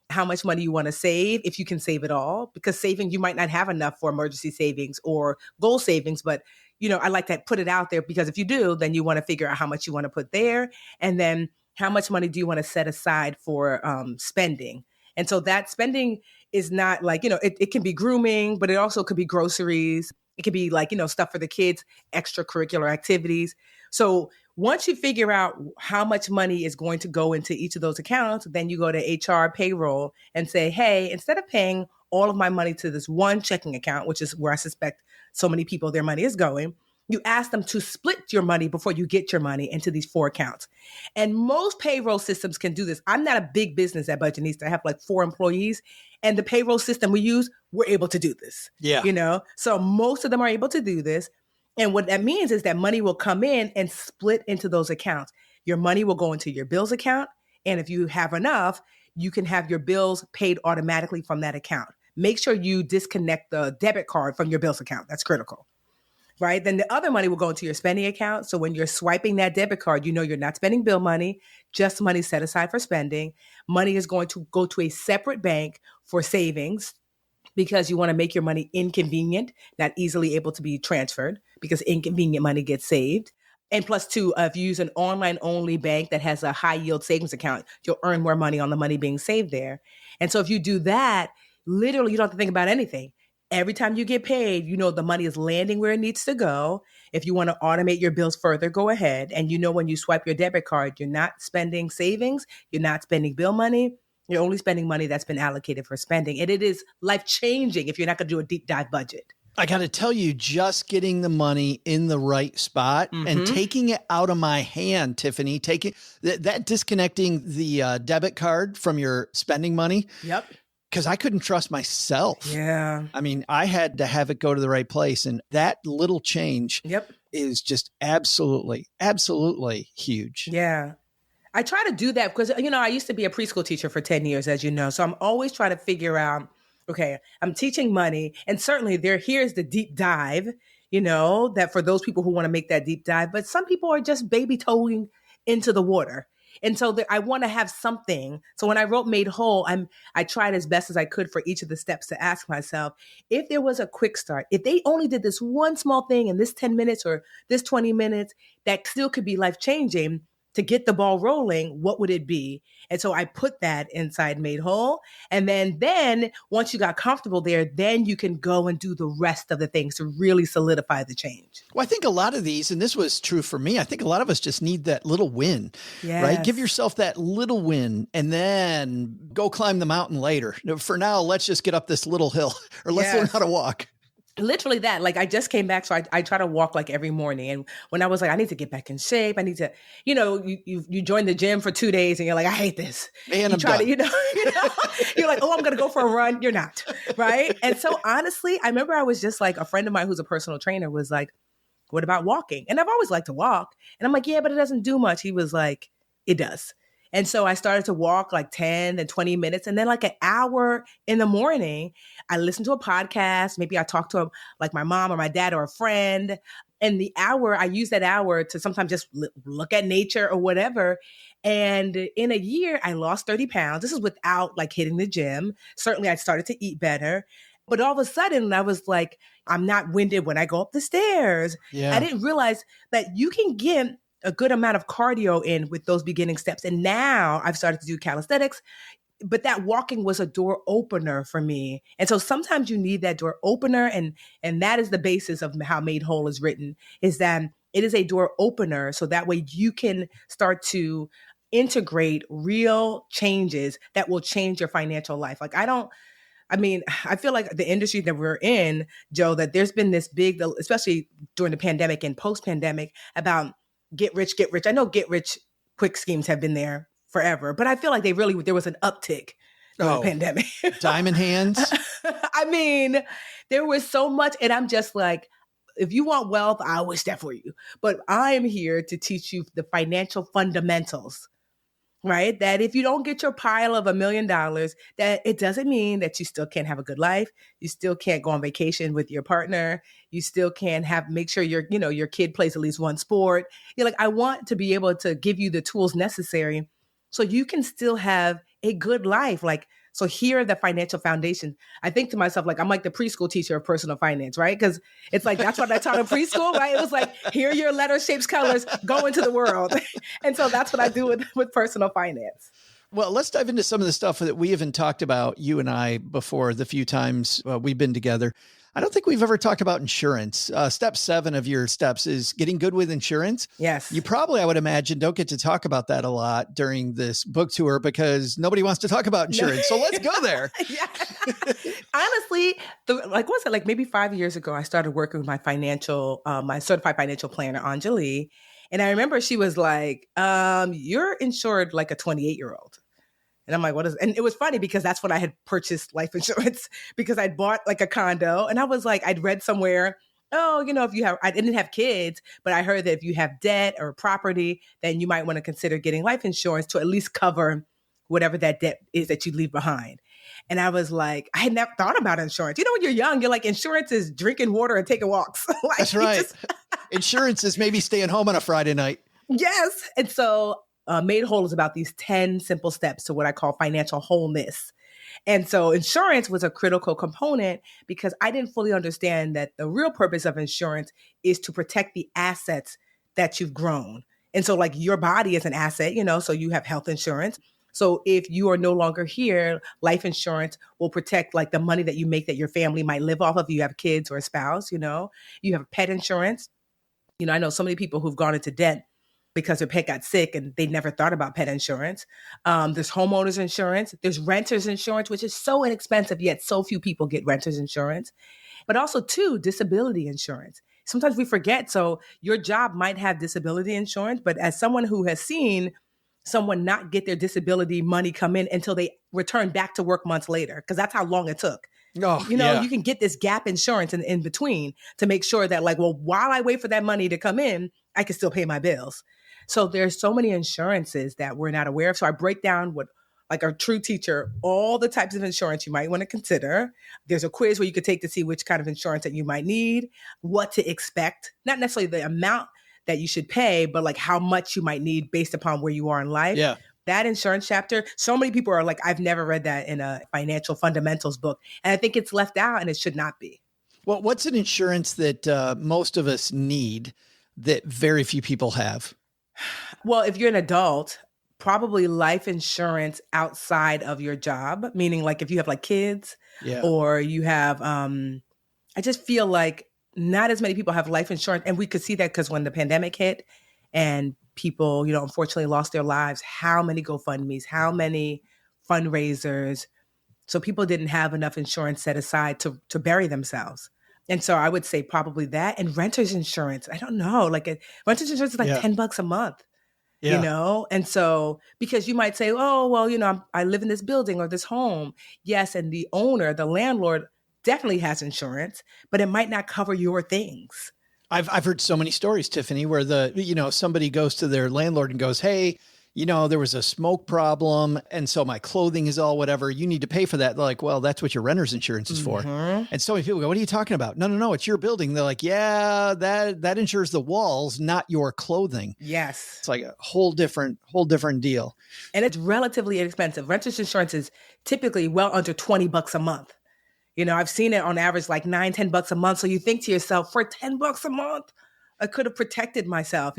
[SPEAKER 9] How much money you want to save, if you can save it all, because saving, you might not have enough for emergency savings or goal savings. But, I like to put it out there because if you do, then you want to figure out how much you want to put there. And then how much money do you want to set aside for spending? And so that spending is not like, it can be grooming, but it also could be groceries. It could be like, stuff for the kids, extracurricular activities. So Once you figure out how much money is going to go into each of those accounts, then you go to HR payroll and say, hey, instead of paying all of my money to this one checking account, which is where I suspect so many people, their money is going, you ask them to split your money before you get your money into these 4 accounts. And most payroll systems can do this. I'm not a big business at Budgetnista. I have like 4 employees, and the payroll system we use, we're able to do this.
[SPEAKER 3] Yeah.
[SPEAKER 9] So most of them are able to do this. And what that means is that money will come in and split into those accounts. Your money will go into your bills account. And if you have enough, you can have your bills paid automatically from that account. Make sure you disconnect the debit card from your bills account. That's critical. Right? Then the other money will go into your spending account. So when you're swiping that debit card, you're not spending bill money, just money set aside for spending. Money is going to go to a separate bank for savings because you want to make your money inconvenient, not easily able to be transferred because inconvenient money gets saved. And plus 2, if you use an online only bank that has a high yield savings account, you'll earn more money on the money being saved there. And so if you do that, literally you don't have to think about anything. Every time you get paid, the money is landing where it needs to go. If you want to automate your bills further, go ahead. And when you swipe your debit card, you're not spending savings, you're not spending bill money, you're only spending money that's been allocated for spending. And it is life-changing if you're not going to do a deep dive budget.
[SPEAKER 3] I got to tell you, just getting the money in the right spot and taking it out of my hand, Tiffany, taking that disconnecting the debit card from your spending money.
[SPEAKER 9] Yep.
[SPEAKER 3] Because I couldn't trust myself.
[SPEAKER 9] Yeah.
[SPEAKER 3] I mean, I had to have it go to the right place. And that little change is just absolutely, absolutely huge.
[SPEAKER 9] Yeah. I try to do that because, I used to be a preschool teacher for 10 years, as you know. So I'm always trying to figure out, okay, I'm teaching money. And certainly here's the deep dive, that for those people who want to make that deep dive. But some people are just baby toeing into the water. And so I want to have something. So when I wrote Made Whole, I tried as best as I could for each of the steps to ask myself, if there was a quick start, if they only did this one small thing in this 10 minutes or this 20 minutes, that still could be life-changing to get the ball rolling, what would it be? And so I put that inside Made Whole. And then once you got comfortable there, then you can go and do the rest of the things to really solidify the change.
[SPEAKER 3] Well, I think a lot of these, and this was true for me, I think a lot of us just need that little win, right? Give yourself that little win and then go climb the mountain later. For now, let's just get up this little hill or let's learn how to walk.
[SPEAKER 9] Literally that. Like I just came back, so I try to walk like every morning. And when I was like, I need to get back in shape. I need to, you join the gym for 2 days and you're like, I hate this.
[SPEAKER 3] Man,
[SPEAKER 9] you try to, you're like, oh, I'm going to go for a run. You're not. Right. And so honestly, I remember I was just like, a friend of mine who's a personal trainer was like, what about walking? And I've always liked to walk. And I'm like, yeah, but it doesn't do much. He was like, it does. And so I started to walk like 10 and 20 minutes. And then like an hour in the morning, I listened to a podcast. Maybe I talked to like my mom or my dad or a friend. And I use that hour to sometimes just look at nature or whatever. And in a year, I lost 30 pounds. This is without like hitting the gym. Certainly I started to eat better. But all of a sudden I was like, I'm not winded when I go up the stairs.
[SPEAKER 3] Yeah.
[SPEAKER 9] I didn't realize that you can get a good amount of cardio in with those beginning steps. And now I've started to do calisthenics, but that walking was a door opener for me. And so sometimes you need that door opener. And that is the basis of how Made Whole is written, is that it is a door opener. So that way you can start to integrate real changes that will change your financial life. Like I feel like the industry that we're in, Joe, that there's been this big, especially during the pandemic and post-pandemic, about get rich. I know get rich quick schemes have been there forever, but I feel like there was an uptick during the pandemic.
[SPEAKER 3] Diamond hands.
[SPEAKER 9] I mean, there was so much. And I'm just like, if you want wealth, I wish that for you. But I am here to teach you the financial fundamentals, right? That if you don't get your pile of $1 million, that it doesn't mean that you still can't have a good life. You still can't go on vacation with your partner. You still can't make sure your kid plays at least one sport. You're like, I want to be able to give you the tools necessary so you can still have a good life. Like, so here are the financial foundation. I think to myself, like, I'm like the preschool teacher of personal finance, right? Because it's like, that's what I taught in preschool, right? It was like, here are your letters, shapes, colors, go into the world. And so that's what I do with personal finance.
[SPEAKER 3] Well, let's dive into some of the stuff that we haven't talked about, you and I, before the few times we've been together. I don't think we've ever talked about insurance. Step 7 of your steps is getting good with insurance.
[SPEAKER 9] Yes.
[SPEAKER 3] You probably, I would imagine, don't get to talk about that a lot during this book tour because nobody wants to talk about insurance. So let's go there.
[SPEAKER 9] Yeah. Honestly, maybe 5 years ago, I started working with my certified financial planner, Anjali. And I remember she was like, you're insured like a 28-year-old. And I'm like, what is, and it was funny because that's when I had purchased life insurance because I'd bought like a condo and I was like, I'd read somewhere, oh, I didn't have kids, but I heard that if you have debt or property, then you might want to consider getting life insurance to at least cover whatever that debt is that you leave behind. And I was like, I had never thought about insurance. When you're young, you're like, insurance is drinking water and taking walks.
[SPEAKER 3] That's right. Insurance is maybe staying home on a Friday night.
[SPEAKER 9] Yes. And so Made Whole is about these 10 simple steps to what I call financial wholeness. And so insurance was a critical component because I didn't fully understand that the real purpose of insurance is to protect the assets that you've grown. And so like your body is an asset, so you have health insurance. So if you are no longer here, life insurance will protect like the money that you make that your family might live off of. You have kids or a spouse, you have pet insurance. I know so many people who've gone into debt because their pet got sick and they never thought about pet insurance. There's homeowners insurance. There's renters insurance, which is so inexpensive, yet so few people get renters insurance. But also, too, disability insurance. Sometimes we forget. So your job might have disability insurance, but as someone who has seen someone not get their disability money come in until they return back to work months later, because that's how long it took. You can get this gap insurance in between to make sure that while I wait for that money to come in, I can still pay my bills. So there's so many insurances that we're not aware of. So I break down like a true teacher, all the types of insurance you might want to consider. There's a quiz where you could take to see which kind of insurance that you might need, what to expect, not necessarily the amount that you should pay, but like how much you might need based upon where you are in life.
[SPEAKER 3] Yeah.
[SPEAKER 9] That insurance chapter, so many people are like, I've never read that in a financial fundamentals book. And I think it's left out and it should not be.
[SPEAKER 3] Well, what's an insurance that most of us need that very few people have?
[SPEAKER 9] Well, if you're an adult, probably life insurance outside of your job, meaning like if you have like kids or you have, I just feel like not as many people have life insurance. And we could see that because when the pandemic hit and people, unfortunately lost their lives, how many GoFundMes, how many fundraisers. So people didn't have enough insurance set aside to bury themselves. And so I would say probably that and renter's insurance. I don't know, renter's insurance is like $10 a month, And so because you might say, oh, well, I live in this building or this home. Yes. And the owner, the landlord definitely has insurance, but it might not cover your things.
[SPEAKER 3] I've heard so many stories, Tiffany, where somebody goes to their landlord and goes, hey, there was a smoke problem. And so my clothing is all whatever. You need to pay for that. They're like, well, that's what your renter's insurance is for. And so many people go, what are you talking about? No. It's your building. They're like, yeah, that insures the walls, not your clothing.
[SPEAKER 9] Yes.
[SPEAKER 3] It's like a whole different deal.
[SPEAKER 9] And it's relatively inexpensive. Renter's insurance is typically well under $20 a month. I've seen it on average like $9-10 a month. So you think to yourself, for $10 a month, I could have protected myself,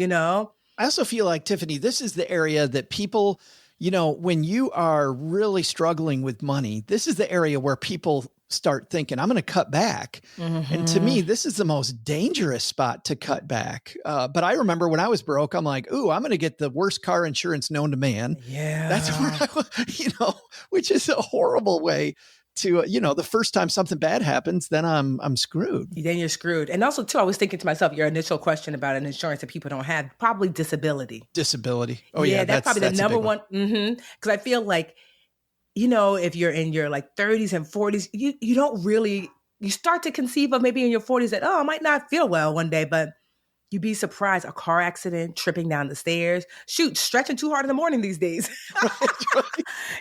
[SPEAKER 3] I also feel like, Tiffany, this is the area that people, when you are really struggling with money, this is the area where people start thinking, I'm going to cut back. And to me, this is the most dangerous spot to cut back. But I remember when I was broke, I'm like, ooh, I'm going to get the worst car insurance known to man.
[SPEAKER 9] Yeah.
[SPEAKER 3] That's where which is a horrible way to, the first time something bad happens, then I'm screwed.
[SPEAKER 9] Then you're screwed. And also, too, I was thinking to myself, your initial question about an insurance that people don't have, probably disability.
[SPEAKER 3] Oh, yeah.
[SPEAKER 9] That's probably the number one. Because I feel like, if you're in your like 30s and 40s, you don't really, you start to conceive of maybe in your 40s that, I might not feel well one day, but you'd be surprised. A car accident, tripping down the stairs, stretching too hard in the morning these days.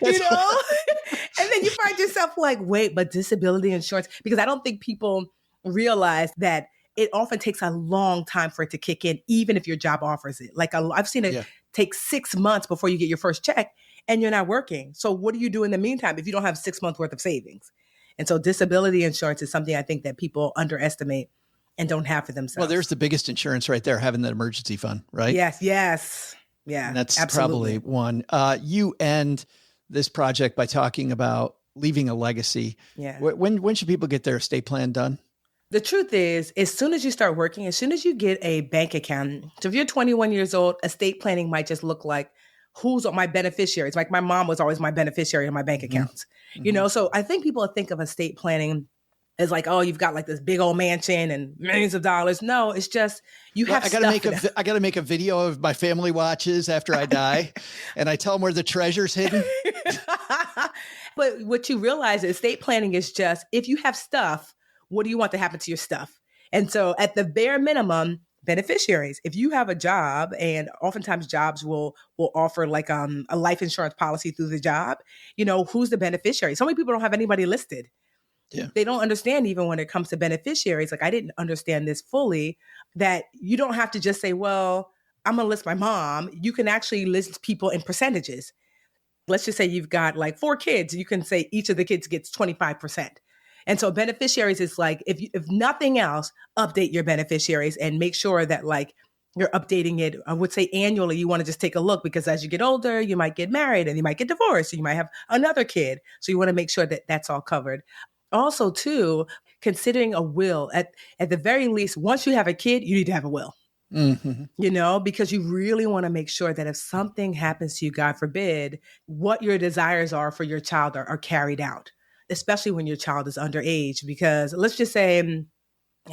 [SPEAKER 9] And then you find yourself like, wait, but disability insurance, because I don't think people realize that it often takes a long time for it to kick in, even if your job offers it. Like I've seen it take 6 months before you get your first check and you're not working. So what do you do in the meantime if you don't have 6 months worth of savings? And so disability insurance is something I think that people underestimate and don't have for themselves.
[SPEAKER 3] Well, there's the biggest insurance right there, having that emergency fund, right?
[SPEAKER 9] Yes. Yeah,
[SPEAKER 3] and that's
[SPEAKER 9] absolutely.
[SPEAKER 3] probably one. You end this project by talking about leaving a legacy.
[SPEAKER 9] Yeah.
[SPEAKER 3] When should people get their estate plan done?
[SPEAKER 9] The truth is, as soon as you start working, as soon as you get a bank account, so if you're 21 years old, estate planning might just look like who's my beneficiaries. Like my mom was always my beneficiary in my bank accounts, So I think people think of estate planning as like, oh, you've got like this big old mansion and millions of dollars. No, it's just you have.
[SPEAKER 3] I got to make a video of my family watches after I die, and I tell them where the treasure's hidden.
[SPEAKER 9] But what you realize is estate planning is just if you have stuff, what do you want to happen to your stuff? And so at the bare minimum, beneficiaries. If you have a job, and oftentimes jobs will offer like a life insurance policy through the job, who's the beneficiary? So many people don't have anybody listed. Yeah. They don't understand even when it comes to beneficiaries. Like I didn't understand this fully, that you don't have to just say, well, I'm going to list my mom. You can actually list people in percentages. Let's just say you've got like 4 kids. You can say each of the kids gets 25%. And so beneficiaries is like, if nothing else, update your beneficiaries and make sure that like you're updating it. I would say annually, you want to just take a look, because as you get older, you might get married and you might get divorced. And you might have another kid. So you want to make sure that that's all covered. Also, too, considering a will, at the very least, once you have a kid, you need to have a will. Because you really want to make sure that if something happens to you, God forbid, what your desires are for your child are carried out, especially when your child is underage. Because let's just say,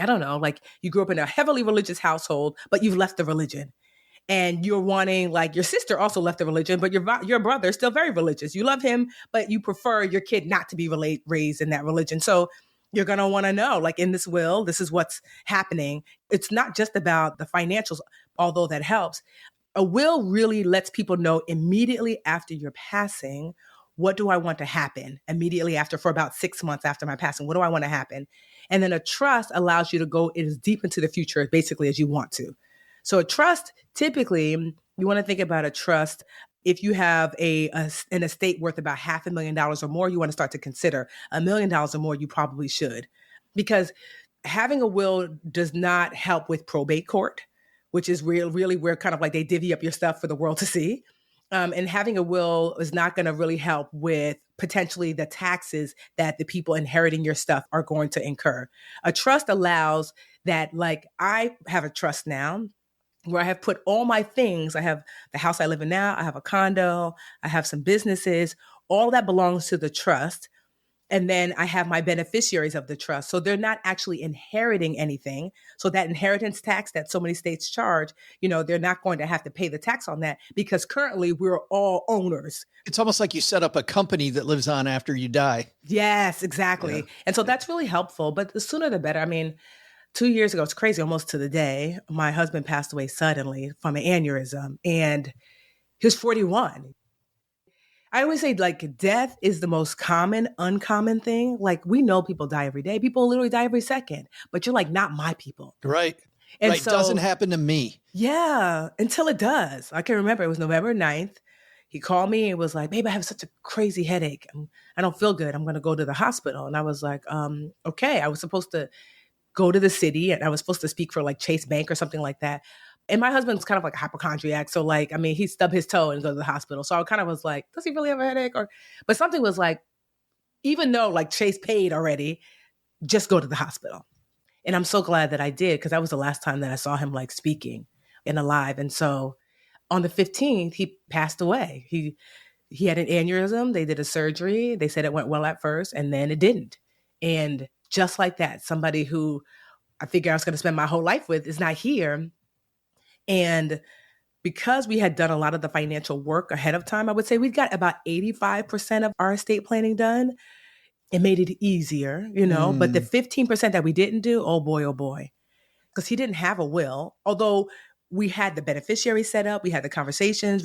[SPEAKER 9] I don't know, like you grew up in a heavily religious household, but you've left the religion. And you're wanting, like your sister also left the religion, but your brother is still very religious. You love him, but you prefer your kid not to be raised in that religion. So you're going to want to know, like in this will, this is what's happening. It's not just about the financials, although that helps. A will really lets people know immediately after your passing, what do I want to happen immediately after, for about 6 months after my passing? What do I want to happen? And then a trust allows you to go as deep into the future, basically, as you want to. So a trust, typically, you want to think about a trust. If you have an estate worth about $500,000 or more, you want to start to consider $1 million or more, you probably should. Because having a will does not help with probate court, which is really where kind of like they divvy up your stuff for the world to see. And having a will is not going to really help with potentially the taxes that the people inheriting your stuff are going to incur. A trust allows that, like I have a trust now, where I have put all my things. I have the house I live in now. I have a condo. I have some businesses. All that belongs to the trust. And then I have my beneficiaries of the trust. So they're not actually inheriting anything. So that inheritance tax that so many states charge, they're not going to have to pay the tax on that, because currently we're all owners.
[SPEAKER 3] It's almost like you set up a company that lives on after you die.
[SPEAKER 9] Yes, exactly. Yeah. And so that's really helpful. But the sooner the better. I mean, 2 years ago, it's crazy, almost to the day, my husband passed away suddenly from an aneurysm, and he was 41. I always say, like, death is the most uncommon thing. Like, we know people die every day. People literally die every second, but you're like, not my people.
[SPEAKER 3] Right. And right. So, doesn't happen to me.
[SPEAKER 9] Yeah, until it does. I can remember it was November 9th. He called me and was like, babe, I have such a crazy headache. I don't feel good. I'm going to go to the hospital. And I was like, okay. I was supposed to go to the city, and I was supposed to speak for like Chase Bank or something like that. And my husband's kind of like a hypochondriac. So like, I mean, he stubbed his toe and go to the hospital. So I kind of was like, does he really have a headache? But something was like, even though like Chase paid already, just go to the hospital. And I'm so glad that I did, because that was the last time that I saw him like speaking and alive. And so on the 15th, he passed away. He had an aneurysm. They did a surgery. They said it went well at first, and then it didn't. And just like that, somebody who I figured I was going to spend my whole life with is not here. And because we had done a lot of the financial work ahead of time, I would say we got about 85% of our estate planning done. It made it easier, but the 15% that we didn't do, oh boy, because he didn't have a will, although we had the beneficiary set up, we had the conversations,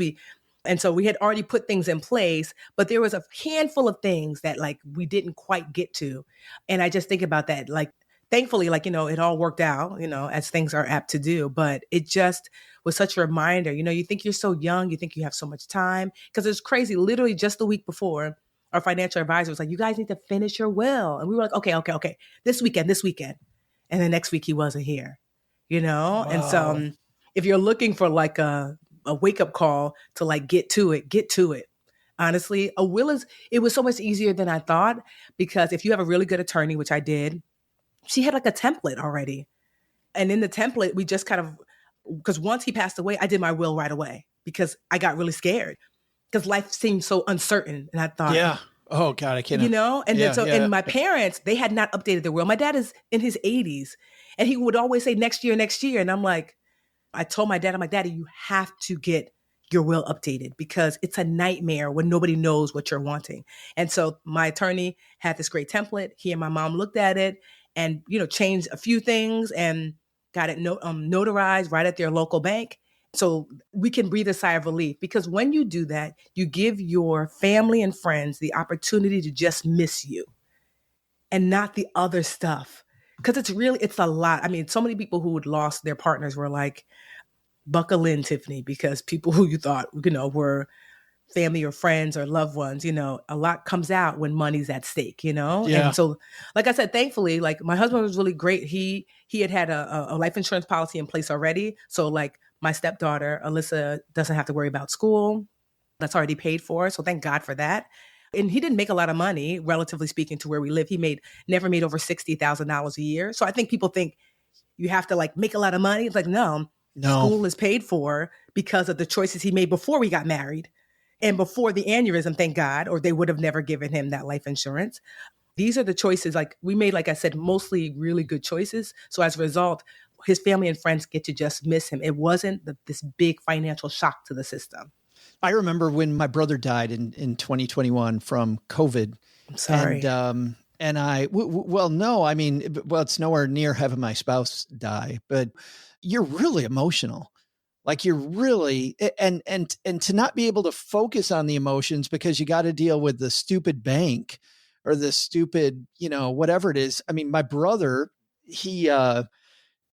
[SPEAKER 9] and so we had already put things in place, but there was a handful of things that like we didn't quite get to. And I just think about that, like, thankfully, like, it all worked out, as things are apt to do, but it just was such a reminder. You think you're so young, you think you have so much time, because it's crazy. Literally just the week before, our financial advisor was like, you guys need to finish your will. And we were like, okay. This weekend. And the next week he wasn't here, Wow. And so if you're looking for like a wake-up call to like get to it. Honestly, it was so much easier than I thought, because if you have a really good attorney, which I did, she had like a template already. And in the template, we just kind of, because once he passed away, I did my will right away because I got really scared because life seemed so uncertain. And I thought,
[SPEAKER 3] yeah. Oh God, I can't.
[SPEAKER 9] You know, and then and my parents, they had not updated their will. My dad is in his 80s and he would always say next year. And I'm like, I told my dad, I'm like, Daddy, you have to get your will updated because it's a nightmare when nobody knows what you're wanting. And so my attorney had this great template. He and my mom looked at it and, you know, changed a few things and got it notarized right at their local bank. So we can breathe a sigh of relief because when you do that, you give your family and friends the opportunity to just miss you and not the other stuff. Because it's a lot. I mean, so many people who had lost their partners were like, buckle in, Tiffany, because people who you thought, you know, were family or friends or loved ones, you know, a lot comes out when money's at stake, you know?
[SPEAKER 3] Yeah.
[SPEAKER 9] And so, like I said, thankfully, like my husband was really great. He had a life insurance policy in place already. So like my stepdaughter, Alyssa, doesn't have to worry about school. That's already paid for. So thank God for that. And he didn't make a lot of money, relatively speaking, to where we live. He never made over $60,000 a year. So I think people think you have to like make a lot of money. It's like, no. School is paid for because of the choices he made before we got married and before the aneurysm, thank God, or they would have never given him that life insurance. These are the choices like we made, like I said, mostly really good choices. So as a result, his family and friends get to just miss him. It wasn't this big financial shock to the system.
[SPEAKER 3] I remember when my brother died in 2021 from COVID.
[SPEAKER 9] I'm sorry.
[SPEAKER 3] And it's nowhere near having my spouse die, but you're really emotional. Like you're really, and to not be able to focus on the emotions because you got to deal with the stupid bank or the stupid, you know, whatever it is. I mean, my brother, he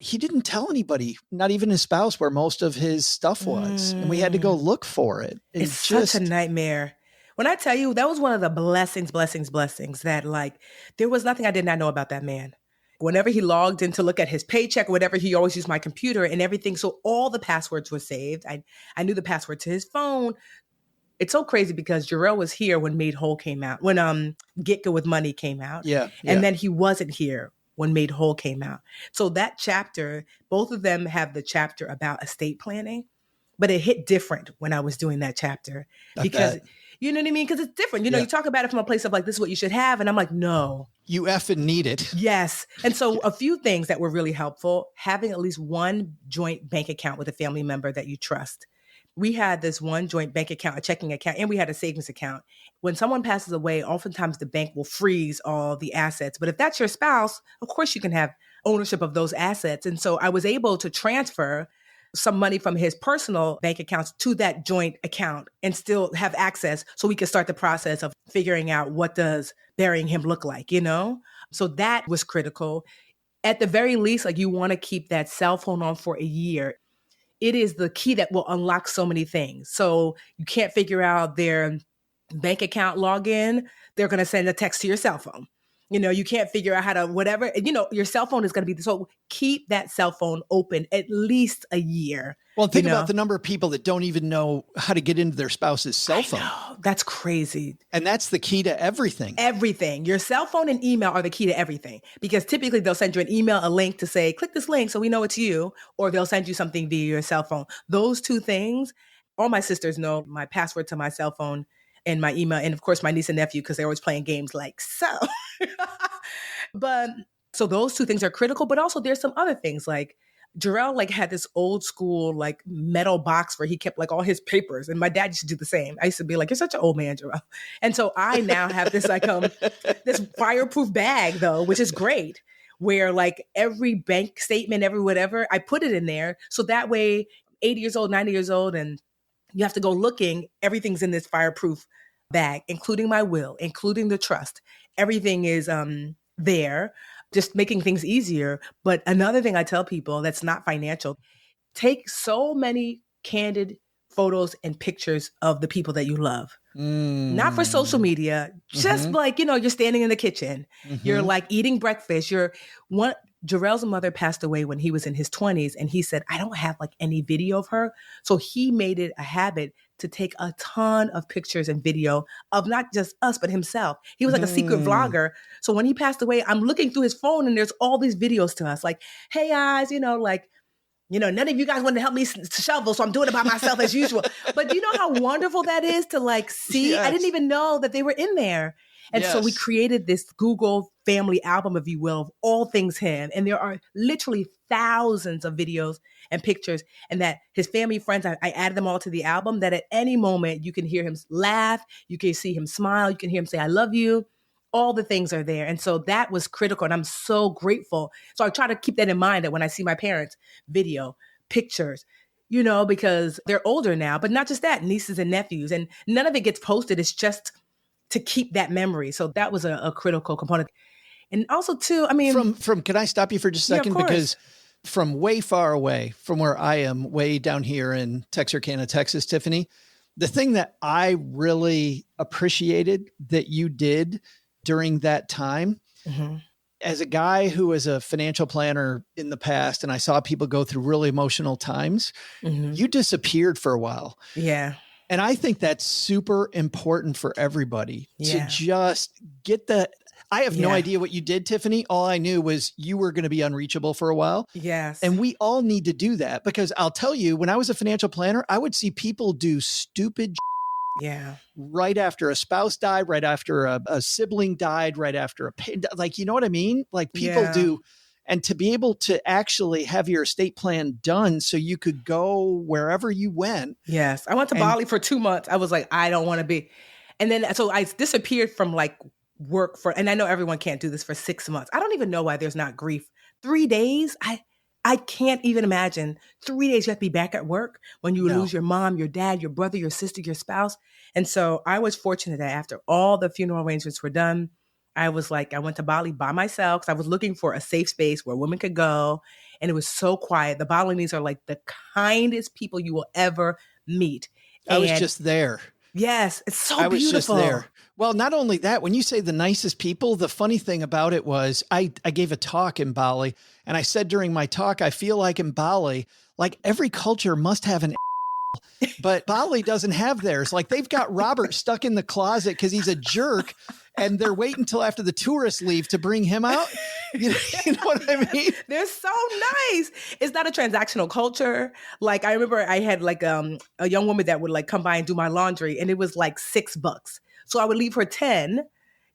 [SPEAKER 3] didn't tell anybody, not even his spouse, where most of his stuff was. And we had to go look for it.
[SPEAKER 9] It's such a nightmare. When I tell you, that was one of the blessings that like, there was nothing I did not know about that man. Whenever he logged in to look at his paycheck or whatever, he always used my computer and everything. So all the passwords were saved. I knew the password to his phone. It's so crazy because Jarrell was here when Made Whole came out, when Get Good with Money came out.
[SPEAKER 3] Yeah.
[SPEAKER 9] And then he wasn't here when Made Whole came out. So that chapter, both of them have the chapter about estate planning, but it hit different when I was doing that chapter because you know what I mean? Because it's different. You know, you talk about it from a place of like, this is what you should have. And I'm like, no.
[SPEAKER 3] You effing need it.
[SPEAKER 9] Yes. And so a few things that were really helpful, having at least one joint bank account with a family member that you trust. We had this one joint bank account, a checking account, and we had a savings account. When someone passes away, oftentimes the bank will freeze all the assets. But if that's your spouse, of course you can have ownership of those assets. And so I was able to transfer some money from his personal bank accounts to that joint account and still have access so we could start the process of figuring out what does burying him look like, you know? So that was critical. At the very least, like you want to keep that cell phone on for a year. It is the key that will unlock so many things. So you can't figure out their bank account login. They're going to send a text to your cell phone. You know, you can't figure out how to whatever, you know, your cell phone is going to be, so keep that cell phone open at least a year.
[SPEAKER 3] Well, think about the number of people that don't even know how to get into their spouse's cell phone.
[SPEAKER 9] That's crazy.
[SPEAKER 3] And that's the key to everything.
[SPEAKER 9] Everything. Your cell phone and email are the key to everything because typically they'll send you an email, a link to say, click this link so we know it's you, or they'll send you something via your cell phone. Those two things, all my sisters know my password to my cell phone and my email, and of course my niece and nephew, because they're always playing games like so. But so those two things are critical, but also there's some other things like Jarrell like had this old school like metal box where he kept like all his papers, and my dad used to do the same. I used to be like, "You're such an old man, Jarrell," and so I now have this like this fireproof bag though, which is great. Where like every bank statement, every whatever, I put it in there, so that way, 80 years old, 90 years old, and you have to go looking, everything's in this fireproof bag, including my will, including the trust. Everything is there, just making things easier. But another thing I tell people that's not financial, take so many candid photos and pictures of the people that you love. Not for social media, just like, you know, you're standing in the kitchen, you're like eating breakfast, Jarrell's mother passed away when he was in his 20s, and he said, I don't have like any video of her. So he made it a habit to take a ton of pictures and video of not just us, but himself. He was like a secret vlogger. So when he passed away, I'm looking through his phone and there's all these videos to us like, hey guys, none of you guys wanted to help me shovel, so I'm doing it by myself as usual. But do you know how wonderful that is to like see? Yes. I didn't even know that they were in there. And so we created this Google family album, if you will, of all things him. And there are literally thousands of videos and pictures, and that his family, friends, I added them all to the album, that at any moment you can hear him laugh, you can see him smile, you can hear him say, I love you. All the things are there. And so that was critical. And I'm so grateful. So I try to keep that in mind that when I see my parents, video, pictures, because they're older now, but not just that, nieces and nephews. And none of it gets posted. It's just to keep that memory. So that was a critical component. And also too,
[SPEAKER 3] can I stop you for just a second? Because from way far away from where I am, way down here in Texarkana, Texas, Tiffany, the thing that I really appreciated that you did during that time, as a guy who was a financial planner in the past, and I saw people go through really emotional times, you disappeared for a while.
[SPEAKER 9] Yeah.
[SPEAKER 3] And I think that's super important for everybody to just get I have no idea what you did, Tiffany. All I knew was you were going to be unreachable for a while.
[SPEAKER 9] Yes.
[SPEAKER 3] And we all need to do that, because I'll tell you, when I was a financial planner, I would see people do stupid right after a spouse died, right after a sibling died, right after you know what I mean? Like people do. And to be able to actually have your estate plan done so you could go wherever you went.
[SPEAKER 9] Yes. I went to Bali for 2 months. I was like, I don't want to be. And then, so I disappeared from like work and I know everyone can't do this for 6 months. I don't even know why there's not grief. 3 days. I can't even imagine 3 days you have to be back at work when you lose your mom, your dad, your brother, your sister, your spouse. And so I was fortunate that after all the funeral arrangements were done, I went to Bali by myself because I was looking for a safe space where women could go. And it was so quiet. The Balinese are like the kindest people you will ever meet.
[SPEAKER 3] I was just there.
[SPEAKER 9] Yes. It's so beautiful.
[SPEAKER 3] I was just there. Well, not only that, when you say the nicest people, the funny thing about it was I gave a talk in Bali, and I said during my talk, I feel like in Bali, like every culture must have an but Bali doesn't have theirs. Like they've got Robert stuck in the closet because he's a jerk, and they're waiting until after the tourists leave to bring him out. You know what I mean?
[SPEAKER 9] They're so nice. It's not a transactional culture. Like I remember I had like a young woman that would like come by and do my laundry, and it was like $6. So I would leave her 10,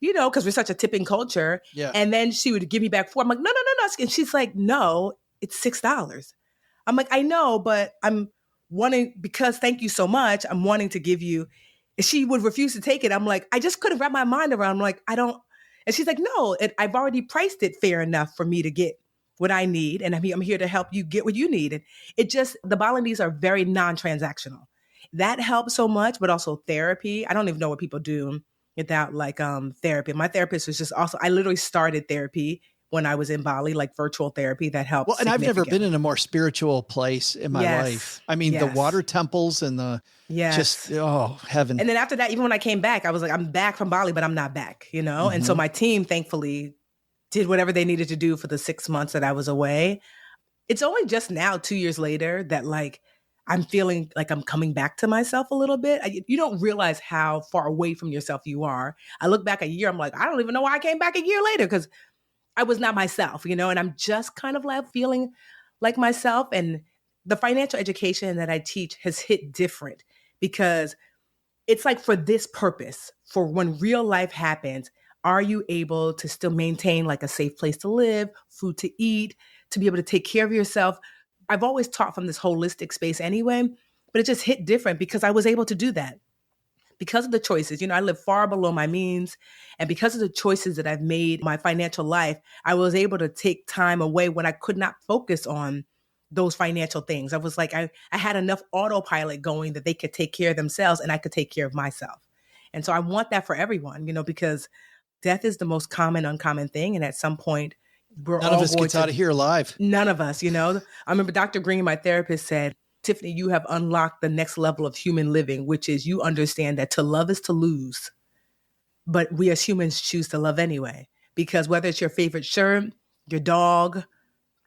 [SPEAKER 9] because we're such a tipping culture.
[SPEAKER 3] Yeah.
[SPEAKER 9] And then she would give me back 4. I'm like, no. And she's like, no, it's $6. I'm like, I know, but I'm wanting, because thank you so much, I'm wanting to give you. And she would refuse to take it. I'm like, I just couldn't wrap my mind around. I'm like, I don't. And she's like, no, I've already priced it fair enough for me to get what I need. And I'm here to help you get what you need. And the Balinese are very non-transactional. That helps so much, but also therapy. I don't even know what people do without like therapy. My therapist was just also, I literally started therapy when I was in Bali, like virtual therapy that helps.
[SPEAKER 3] Well, and I've never been in a more spiritual place in my life. I mean, the water temples and the heaven.
[SPEAKER 9] And then after that, even when I came back, I was like, I'm back from Bali, but I'm not back, And so my team thankfully did whatever they needed to do for the 6 months that I was away. It's only just now, 2 years later, that like, I'm feeling like I'm coming back to myself a little bit. You don't realize how far away from yourself you are. I look back a year, I'm like, I don't even know why I came back a year later, because I was not myself, and I'm just kind of like feeling like myself. And the financial education that I teach has hit different, because it's like for this purpose, for when real life happens, are you able to still maintain like a safe place to live, food to eat, to be able to take care of yourself? I've always taught from this holistic space anyway, but it just hit different because I was able to do that. Because of the choices, I live far below my means. And because of the choices that I've made in my financial life, I was able to take time away when I could not focus on those financial things. I was like, I had enough autopilot going that they could take care of themselves and I could take care of myself. And so I want that for everyone, because death is the most common, uncommon thing. And at some point,
[SPEAKER 3] none of us gets out of here alive.
[SPEAKER 9] None of us, I remember Dr. Green, my therapist, said, Tiffany, you have unlocked the next level of human living, which is you understand that to love is to lose. But we as humans choose to love anyway, because whether it's your favorite shirt, your dog,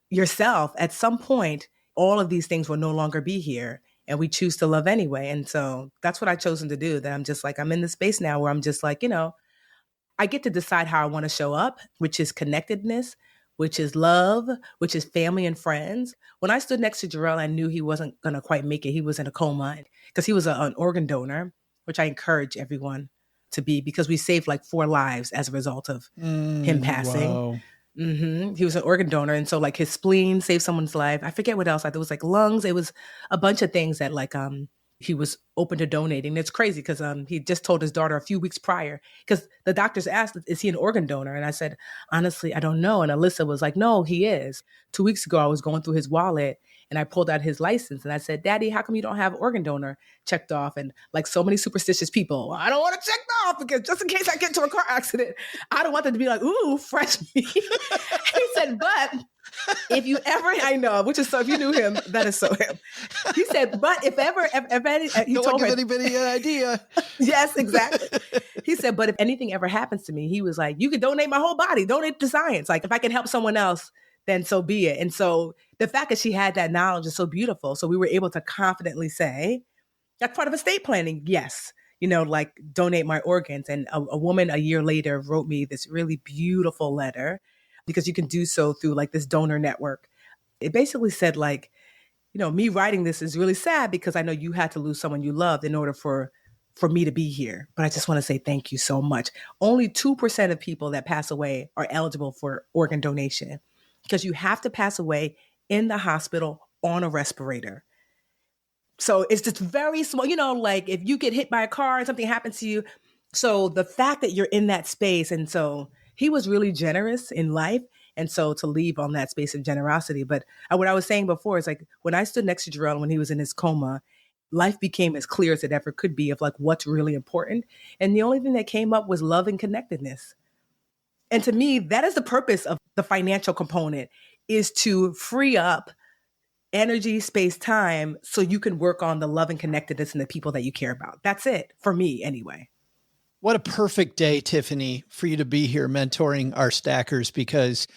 [SPEAKER 9] yourself, at some point, all of these things will no longer be here. and we choose to love anyway. And so that's what I've chosen to do, that I'm just like, I'm in the space now where I'm just like, I get to decide how I want to show up, which is connectedness, which is love, which is family and friends. When I stood next to Jarrell, I knew he wasn't going to quite make it. He was in a coma because he was an organ donor, which I encourage everyone to be, because we saved like 4 lives as a result of him passing.
[SPEAKER 3] Wow.
[SPEAKER 9] He was an organ donor. And so like his spleen saved someone's life. I forget what else. It was like lungs. It was a bunch of things that like, he was open to donating. It's crazy because he just told his daughter a few weeks prior, because the doctors asked, is he an organ donor? And I said, honestly, I don't know. And Alyssa was like, no, he is. 2 weeks ago, I was going through his wallet and I pulled out his license and I said, Daddy, how come you don't have organ donor checked off? And like so many superstitious people, well, I don't want to check off because just in case I get into a car accident, I don't want them to be like, ooh, fresh meat. He said, but if you ever, I know, which is so, if you knew him, that is so him. He said, but if any, he
[SPEAKER 3] Don't
[SPEAKER 9] told
[SPEAKER 3] give
[SPEAKER 9] her,
[SPEAKER 3] anybody an idea.
[SPEAKER 9] yes, exactly. He said, but if anything ever happens to me, he was like, you could donate my whole body, donate to science. Like if I can help someone else, then so be it. And so the fact that she had that knowledge is so beautiful. So we were able to confidently say, that's part of estate planning. Yes. Like donate my organs. And a woman a year later wrote me this really beautiful letter, because you can do so through like this donor network. It basically said like, me writing this is really sad because I know you had to lose someone you loved in order for me to be here. But I just want to say thank you so much. Only 2% of people that pass away are eligible for organ donation, because you have to pass away in the hospital on a respirator. So it's just very small, like if you get hit by a car and something happens to you. So the fact that you're in that space, and so he was really generous in life. And so to leave on that space of generosity. But what I was saying before is like, when I stood next to Jarrell when he was in his coma, life became as clear as it ever could be of like what's really important. And the only thing that came up was love and connectedness. And to me, that is the purpose of the financial component, is to free up energy, space, time, so you can work on the love and connectedness and the people that you care about. That's it for me anyway.
[SPEAKER 3] What a perfect day, Tiffany, for you to be here mentoring our stackers, because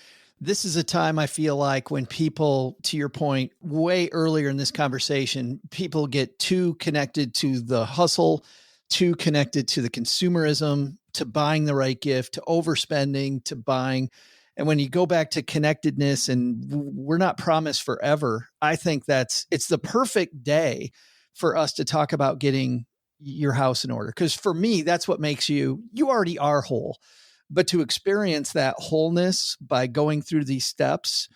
[SPEAKER 3] this is a time I feel like when people, to your point, way earlier in this conversation, people get too connected to the hustle, too connected to the consumerism, to buying the right gift, to overspending, to buying. And when you go back to connectedness, and we're not promised forever, I think it's the perfect day for us to talk about getting your house in order. Because for me, that's what makes you already are whole, but to experience that wholeness by going through these steps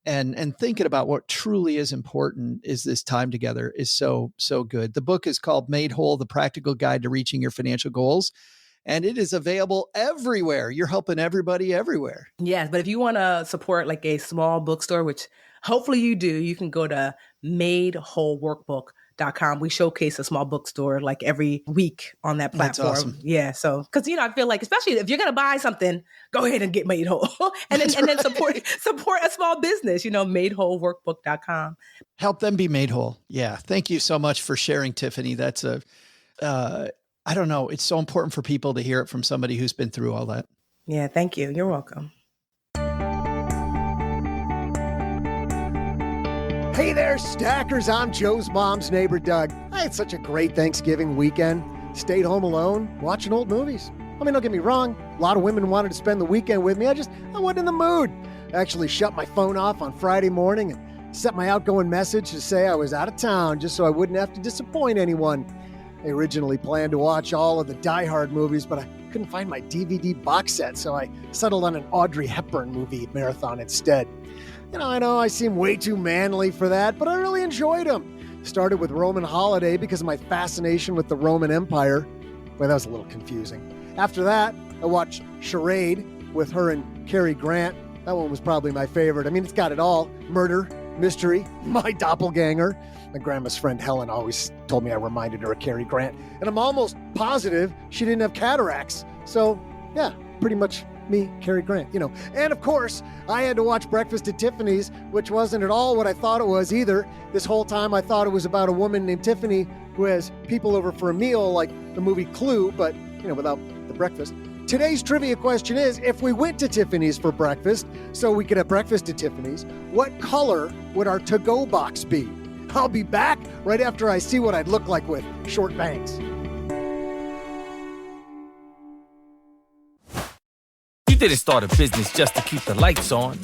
[SPEAKER 3] and thinking about what truly is important is this time together is so, so good. The book is called Made Whole, The Practical Guide to Reaching Your Financial Goals. And it is available everywhere. You're helping everybody everywhere.
[SPEAKER 9] Yes, but if you want to support like a small bookstore, which hopefully you do, you can go to madewholeworkbook.com. We showcase a small bookstore like every week on that platform.
[SPEAKER 3] That's awesome.
[SPEAKER 9] Yeah, so because I feel like, especially if you're gonna buy something, go ahead and get Made Whole, and then support a small business. Madewholeworkbook.com.
[SPEAKER 3] Help them be made whole. Yeah, thank you so much for sharing, Tiffany. That's I don't know. It's so important for people to hear it from somebody who's been through all that.
[SPEAKER 9] Yeah, thank you. You're welcome.
[SPEAKER 5] Hey there, stackers. I'm Joe's mom's neighbor, Doug. I had such a great Thanksgiving weekend. Stayed home alone, watching old movies. I mean, don't get me wrong. A lot of women wanted to spend the weekend with me. I wasn't in the mood. I actually shut my phone off on Friday morning and sent my outgoing message to say I was out of town just so I wouldn't have to disappoint anyone. I originally planned to watch all of the Die Hard movies, but I couldn't find my DVD box set, so I settled on an Audrey Hepburn movie marathon instead. I know I seem way too manly for that, but I really enjoyed them. Started with Roman Holiday because of my fascination with the Roman Empire. Well, that was a little confusing. After that, I watched Charade with her and Cary Grant. That one was probably my favorite. I mean, it's got it all. Murder, mystery, my doppelganger. My grandma's friend Helen always told me I reminded her of Cary Grant, and I'm almost positive she didn't have cataracts. So, yeah, pretty much me, Cary Grant, And of course, I had to watch Breakfast at Tiffany's, which wasn't at all what I thought it was either. This whole time I thought it was about a woman named Tiffany who has people over for a meal like the movie Clue, but, without the breakfast. Today's trivia question is, if we went to Tiffany's for breakfast, so we could have breakfast at Tiffany's, what color would our to-go box be? I'll be back right after I see what I'd look like with short bangs.
[SPEAKER 10] You didn't start a business just to keep the lights on.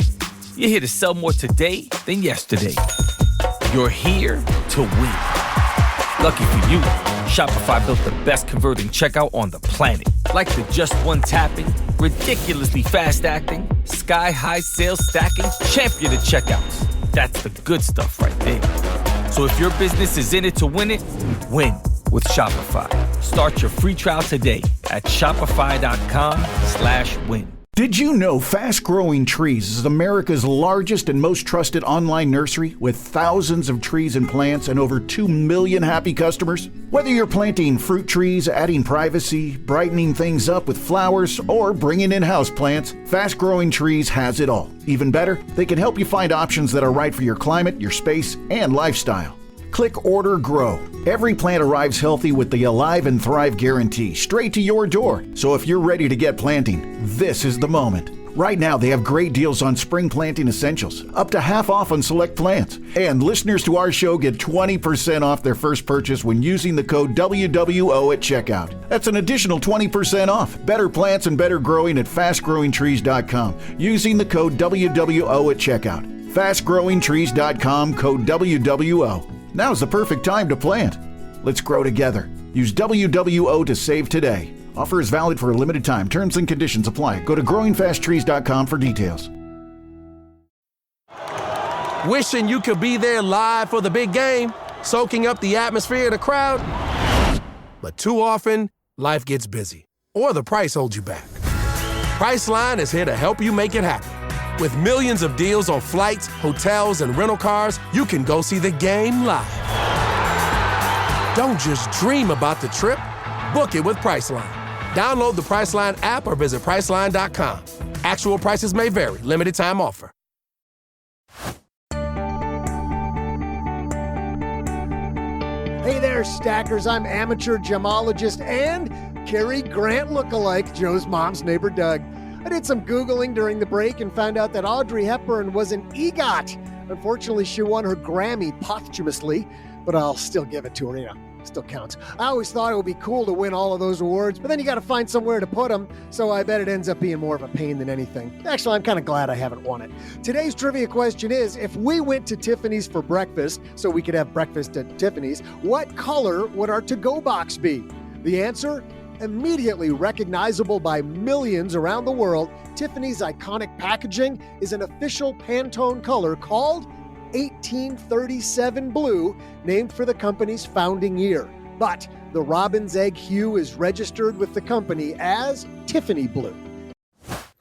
[SPEAKER 10] You're here to sell more today than yesterday. You're here to win. Lucky for you, Shopify built the best converting checkout on the planet. Like the just one tapping, ridiculously fast acting, sky-high sales stacking, champion of checkouts. That's the good stuff right there. So if your business is in it to win it, win with Shopify. Start your free trial today at shopify.com/win.
[SPEAKER 11] Did you know Fast Growing Trees is America's largest and most trusted online nursery with thousands of trees and plants and over 2 million happy customers? Whether you're planting fruit trees, adding privacy, brightening things up with flowers, or bringing in houseplants, Fast Growing Trees has it all. Even better, they can help you find options that are right for your climate, your space, and lifestyle. Click Order Grow. Every plant arrives healthy with the Alive and Thrive guarantee straight to your door. So if you're ready to get planting, this is the moment. Right now, they have great deals on spring planting essentials, up to half off on select plants. And listeners to our show get 20% off their first purchase when using the code WWO at checkout. That's an additional 20% off. Better plants and better growing at fastgrowingtrees.com using the code WWO at checkout. Fastgrowingtrees.com, code WWO. Now's the perfect time to plant. Let's grow together. Use WWO to save today. Offer is valid for a limited time. Terms and conditions apply. Go to growingfasttrees.com for details.
[SPEAKER 12] Wishing you could be there live for the big game, soaking up the atmosphere of the crowd. But too often, life gets busy, or the price holds you back. Priceline is here to help you make it happen. With millions of deals on flights, hotels, and rental cars, you can go see the game live. Don't just dream about the trip. Book it with Priceline. Download the Priceline app or visit Priceline.com. Actual prices may vary. Limited time offer.
[SPEAKER 5] Hey there, stackers. I'm amateur gemologist and Cary Grant lookalike, Joe's mom's neighbor, Doug. I did some Googling during the break and found out that Audrey Hepburn was an EGOT. Unfortunately, she won her Grammy posthumously, but I'll still give it to her, still counts. I always thought it would be cool to win all of those awards, but then you got to find somewhere to put them, so I bet it ends up being more of a pain than anything. Actually, I'm kind of glad I haven't won it. Today's trivia question is, if we went to Tiffany's for breakfast, so we could have breakfast at Tiffany's, what color would our to-go box be? The answer? Immediately recognizable by millions around the world, Tiffany's iconic packaging is an official Pantone color called 1837 Blue, named for the company's founding year. But the robin's egg hue is registered with the company as Tiffany Blue.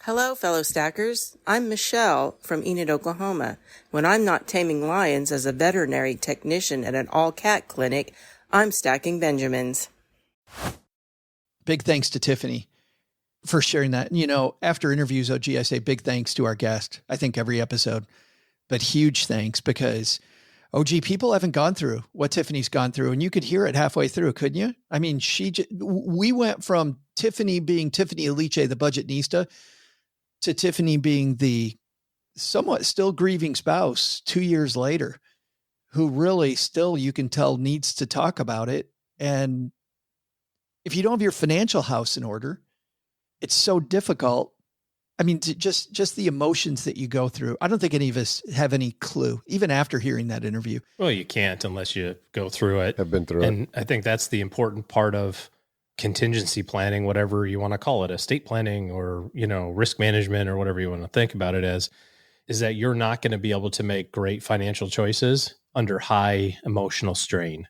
[SPEAKER 13] Hello, fellow stackers. I'm Michelle from Enid, Oklahoma. When I'm not taming lions as a veterinary technician at an all-cat clinic, I'm stacking Benjamins.
[SPEAKER 3] Big thanks to Tiffany for sharing that. You know, after interviews, OG, I say big thanks to our guest. I think every episode, but huge thanks because OG, people haven't gone through what Tiffany's gone through, and you could hear it halfway through, couldn't you? I mean, we went from Tiffany being Tiffany Aliche, the Budgetnista, to Tiffany being the somewhat still grieving spouse 2 years later, who really still, you can tell, needs to talk about it. And if you don't have your financial house in order, it's so difficult. I mean, just the emotions that you go through. I don't think any of us have any clue, even after hearing that interview.
[SPEAKER 4] Well, you can't unless you go through it.
[SPEAKER 7] Have been through it.
[SPEAKER 4] And I think that's the important part of contingency planning, whatever you want to call it, estate planning or, risk management or whatever you want to think about it as, is that you're not going to be able to make great financial choices under high emotional strain.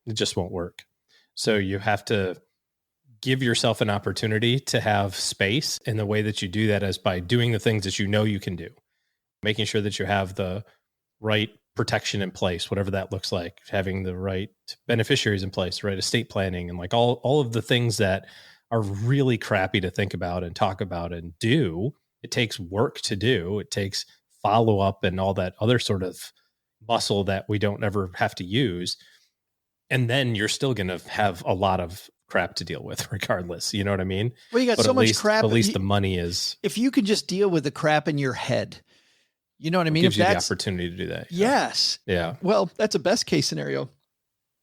[SPEAKER 4] It just won't work. So you have to give yourself an opportunity to have space. And the way that you do that is by doing the things that you know you can do, making sure that you have the right protection in place, whatever that looks like, having the right beneficiaries in place, right estate planning, and like all of the things that are really crappy to think about and talk about and do. It takes work to do. It takes follow up and all that other sort of muscle that we don't ever have to use. And then you're still going to have a lot of crap to deal with regardless. You know what I mean?
[SPEAKER 3] Well, you got so much crap.
[SPEAKER 4] At least the money is.
[SPEAKER 3] If you could just deal with the crap in your head, You know what I mean?
[SPEAKER 4] Gives you the opportunity to do that.
[SPEAKER 3] Yes.
[SPEAKER 4] Yeah.
[SPEAKER 3] Well, that's a best case scenario.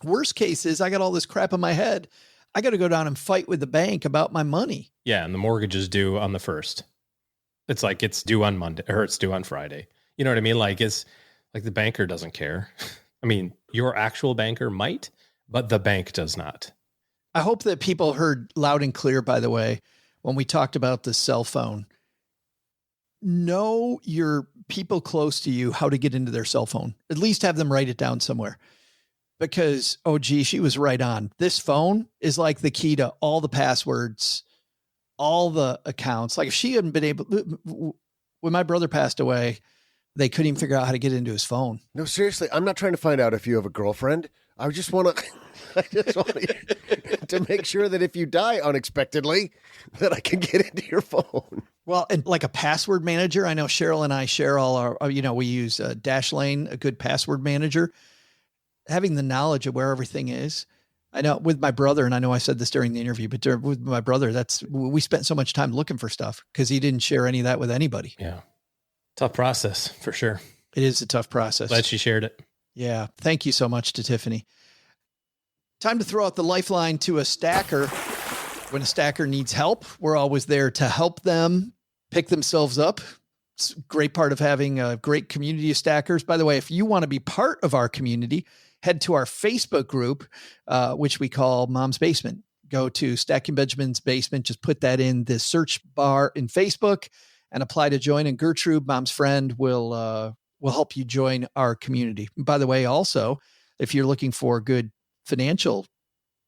[SPEAKER 3] Worst case is I got all this crap in my head. I got to go down and fight with the bank about my money.
[SPEAKER 4] Yeah. And the mortgage is due on the 1st. It's like it's due on Monday or it's due on Friday. You know what I mean? Like it's like the banker doesn't care. I mean, your actual banker might, but the bank does not.
[SPEAKER 3] I hope that people heard loud and clear, by the way, when we talked about the cell phone. Know your people close to you how to get into their cell phone. At least have them write it down somewhere. Because, she was right on. This phone is like the key to all the passwords, all the accounts. Like if she hadn't been able, when my brother passed away, they couldn't even figure out how to get into his phone.
[SPEAKER 7] No, seriously, I'm not trying to find out if you have a girlfriend. I just want to make sure that if you die unexpectedly, that I can get into your phone.
[SPEAKER 3] Well, and like a password manager, I know Cheryl and I share all our, we use Dashlane, a good password manager. Having the knowledge of where everything is. I know with my brother, and I know I said this during the interview, but with my brother, we spent so much time looking for stuff because he didn't share any of that with anybody.
[SPEAKER 4] Yeah. Tough process for sure.
[SPEAKER 3] It is a tough process.
[SPEAKER 4] Glad she shared it.
[SPEAKER 3] Yeah. Thank you so much to Tiffany. Time to throw out the lifeline to a stacker. When a stacker needs help, we're always there to help them pick themselves up. It's a great part of having a great community of stackers. By the way, if you want to be part of our community, head to our Facebook group, which we call Mom's Basement. Go to Stacking Benjamin's Basement. Just put that in the search bar in Facebook and apply to join. And Gertrude, Mom's friend, will help you join our community. By the way, also, if you're looking for good financial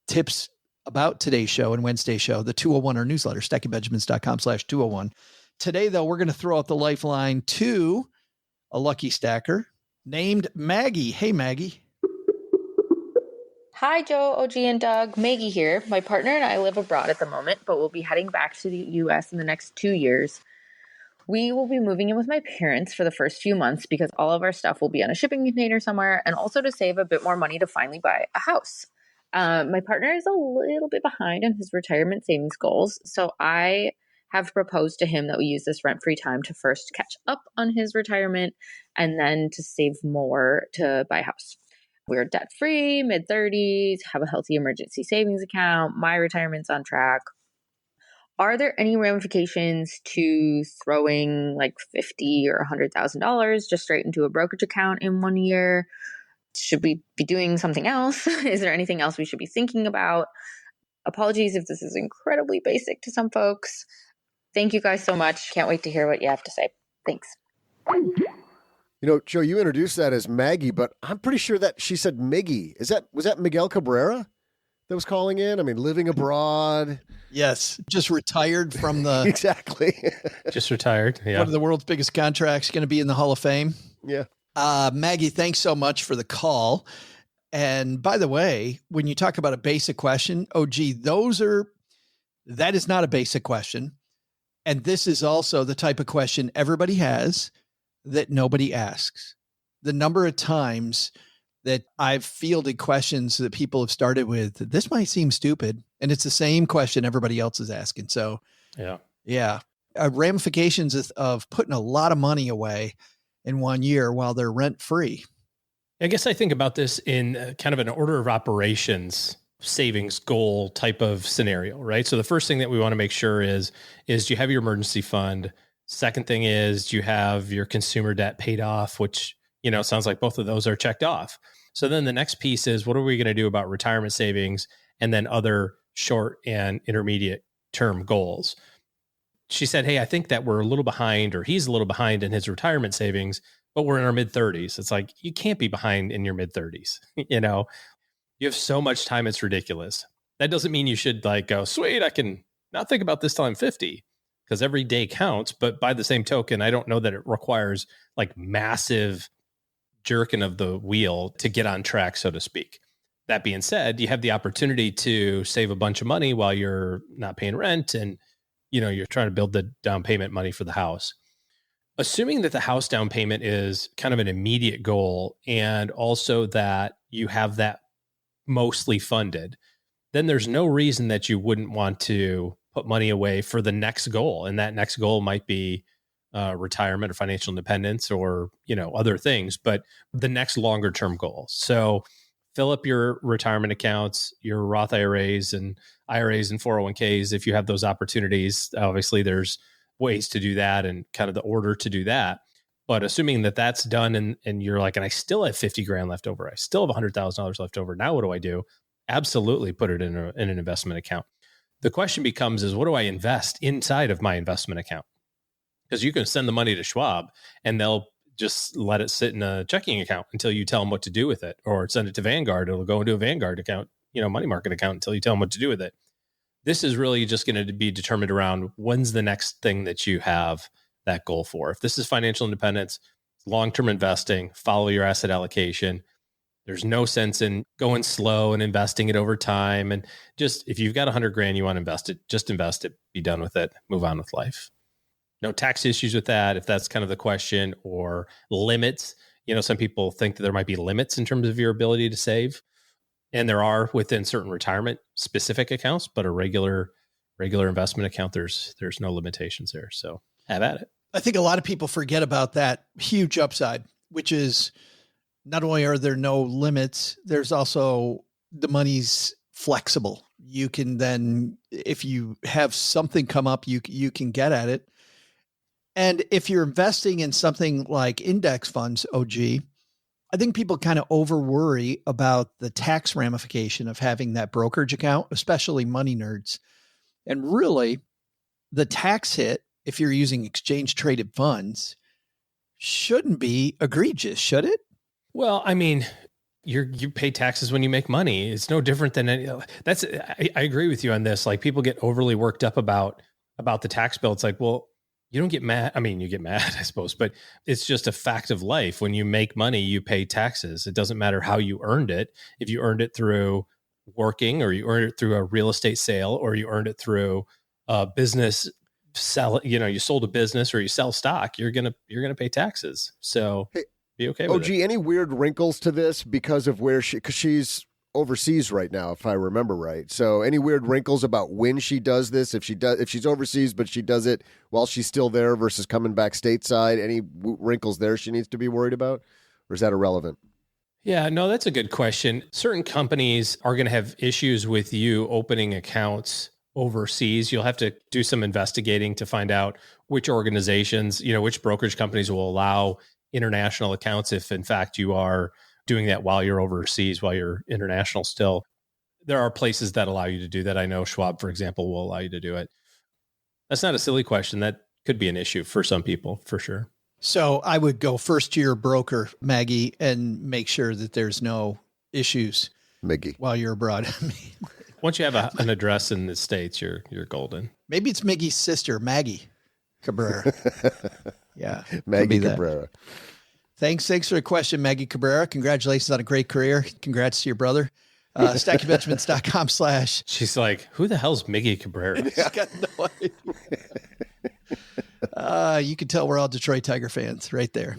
[SPEAKER 3] tips about today's show and Wednesday's show, the 201 our newsletter, stackingbenjamins.com/201. Today, though, we're going to throw out the lifeline to a lucky stacker named Maggie. Hey, Maggie.
[SPEAKER 14] Hi, Joe, OG, and Doug. Maggie here. My partner and I live abroad at the moment, but we'll be heading back to the U.S. in the next 2 years. We will be moving in with my parents for the first few months because all of our stuff will be on a shipping container somewhere, and also to save a bit more money to finally buy a house. My partner is a little bit behind on his retirement savings goals, so I have proposed to him that we use this rent-free time to first catch up on his retirement and then to save more to buy a house. We're debt-free, mid-30s, have a healthy emergency savings account. My retirement's on track. Are there any ramifications to throwing like $50,000 or $100,000 just straight into a brokerage account in 1 year? Should we be doing something else? Is there anything else we should be thinking about? Apologies if this is incredibly basic to some folks. Thank you guys so much. Can't wait to hear what you have to say. Thanks.
[SPEAKER 7] You know, Joe, you introduced that as Maggie, but I'm pretty sure that she said Miggy. Was that Miguel Cabrera that was calling in? I mean, living abroad.
[SPEAKER 3] Yes. Just retired from the...
[SPEAKER 7] Exactly.
[SPEAKER 4] Just retired. Yeah.
[SPEAKER 3] One of the world's biggest contracts, going to be in the Hall of Fame.
[SPEAKER 7] Yeah.
[SPEAKER 3] Maggie, thanks so much for the call. And by the way, when you talk about a basic question, that is not a basic question. And this is also the type of question everybody has that nobody asks. The number of times that I've fielded questions that people have started with, this might seem stupid. And it's the same question everybody else is asking. So yeah. Ramifications of putting a lot of money away in 1 year while they're rent free.
[SPEAKER 4] I guess I think about this in kind of an order of operations savings goal type of scenario, right? So the first thing that we want to make sure is do you have your emergency fund? Second thing is, do you have your consumer debt paid off, which, sounds like both of those are checked off. So then the next piece is, what are we going to do about retirement savings and then other short and intermediate term goals? She said, hey, I think that we're a little behind, or he's a little behind in his retirement savings, but we're in our mid 30s. It's like, you can't be behind in your mid 30s. You have so much time. It's ridiculous. That doesn't mean you should go, sweet, I can not think about this till I'm 50, because every day counts. But by the same token, I don't know that it requires massive jerking of the wheel to get on track, so to speak. That being said, you have the opportunity to save a bunch of money while you're not paying rent and, you're trying to build the down payment money for the house. Assuming that the house down payment is kind of an immediate goal, and also that you have that mostly funded, then there's no reason that you wouldn't want to put money away for the next goal. And that next goal might be retirement or financial independence or, other things, but the next longer term goal. So fill up your retirement accounts, your Roth IRAs and 401ks. If you have those opportunities, obviously there's ways to do that and kind of the order to do that. But assuming that that's done and you're like, and I still have 50 grand left over, I still have $100,000 left over. Now, what do I do? Absolutely put it in an investment account. The question becomes is, what do I invest inside of my investment account? Because you can send the money to Schwab and they'll just let it sit in a checking account until you tell them what to do with it, or send it to Vanguard. It'll go into a Vanguard account, money market account until you tell them what to do with it. This is really just going to be determined around when's the next thing that you have that goal for. If this is financial independence, long-term investing, follow your asset allocation. There's no sense in going slow and investing it over time. And just, if you've got 100 grand, you want to invest it, just invest it, be done with it, move on with life. No tax issues with that, if that's kind of the question, or limits. Some people think that there might be limits in terms of your ability to save. And there are within certain retirement specific accounts, but a regular investment account, there's no limitations there. So have at it.
[SPEAKER 3] I think a lot of people forget about that huge upside, which is not only are there no limits, there's also the money's flexible. You can then, if you have something come up, you can get at it. And if you're investing in something like index funds, OG, I think people kind of over worry about the tax ramification of having that brokerage account, especially money nerds. And really, the tax hit, if you're using exchange traded funds, shouldn't be egregious, should it?
[SPEAKER 4] Well, I mean, you pay taxes when you make money. It's no different than any. I agree with you on this. Like, people get overly worked up about the tax bill. It's like, well, you don't get mad. I mean, you get mad, I suppose, but it's just a fact of life. When you make money, you pay taxes. It doesn't matter how you earned it. If you earned it through working, or you earned it through a real estate sale, or you earned it through a business sell, you sold a business, or you sell stock, you're gonna pay taxes. So be okay with it.
[SPEAKER 7] Any weird wrinkles to this because of because she's overseas right now, if I remember right. So any weird wrinkles about when she does this, if she's overseas, but she does it while she's still there versus coming back stateside, any wrinkles there she needs to be worried about? Or is that irrelevant?
[SPEAKER 4] Yeah, no, that's a good question. Certain companies are going to have issues with you opening accounts overseas. You'll have to do some investigating to find out which organizations, which brokerage companies will allow international accounts if in fact you are doing that while you're overseas, while you're international still. There are places that allow you to do that. I know Schwab, for example, will allow you to do it. That's not a silly question. That could be an issue for some people, for sure.
[SPEAKER 3] So I would go first to your broker, Maggie, and make sure that there's no issues
[SPEAKER 7] Maggie,
[SPEAKER 3] while you're abroad.
[SPEAKER 4] Once you have an address in the States, you're golden.
[SPEAKER 3] Maybe it's Maggie's sister, Maggie Cabrera. Yeah.
[SPEAKER 7] Maggie Cabrera.
[SPEAKER 3] Thanks for the question, Maggie Cabrera. Congratulations on a great career. Congrats to your brother. StackingBenjamins.com/
[SPEAKER 4] She's like, who the hell's Maggie Cabrera?
[SPEAKER 3] She's got no idea. You can tell we're all Detroit Tiger fans right there.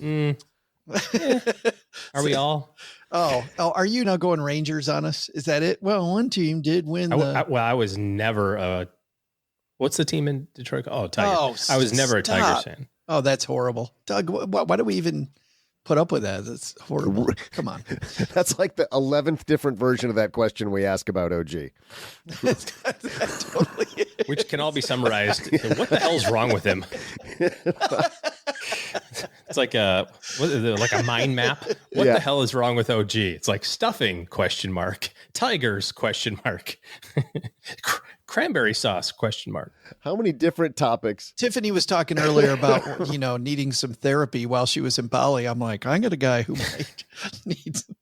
[SPEAKER 4] Are we all?
[SPEAKER 3] Oh, are you now going Rangers on us? Is that it? Well, one team did win.
[SPEAKER 4] I was never what's the team in Detroit? Oh, Tiger. Oh, I was never a Tigers fan.
[SPEAKER 3] Oh, that's horrible. Doug, why do we even put up with that? That's horrible. Come on.
[SPEAKER 7] That's like the 11th different version of that question we ask about OG.
[SPEAKER 3] That totally is.
[SPEAKER 4] Which can all be summarized. What the hell's wrong with him? It's like a mind map. What the hell is wrong with OG? It's like stuffing ? Tigers ? Cranberry sauce ?
[SPEAKER 7] How many different topics?
[SPEAKER 3] Tiffany was talking earlier about, needing some therapy while she was in Bali. I'm like, I got a guy who might need some.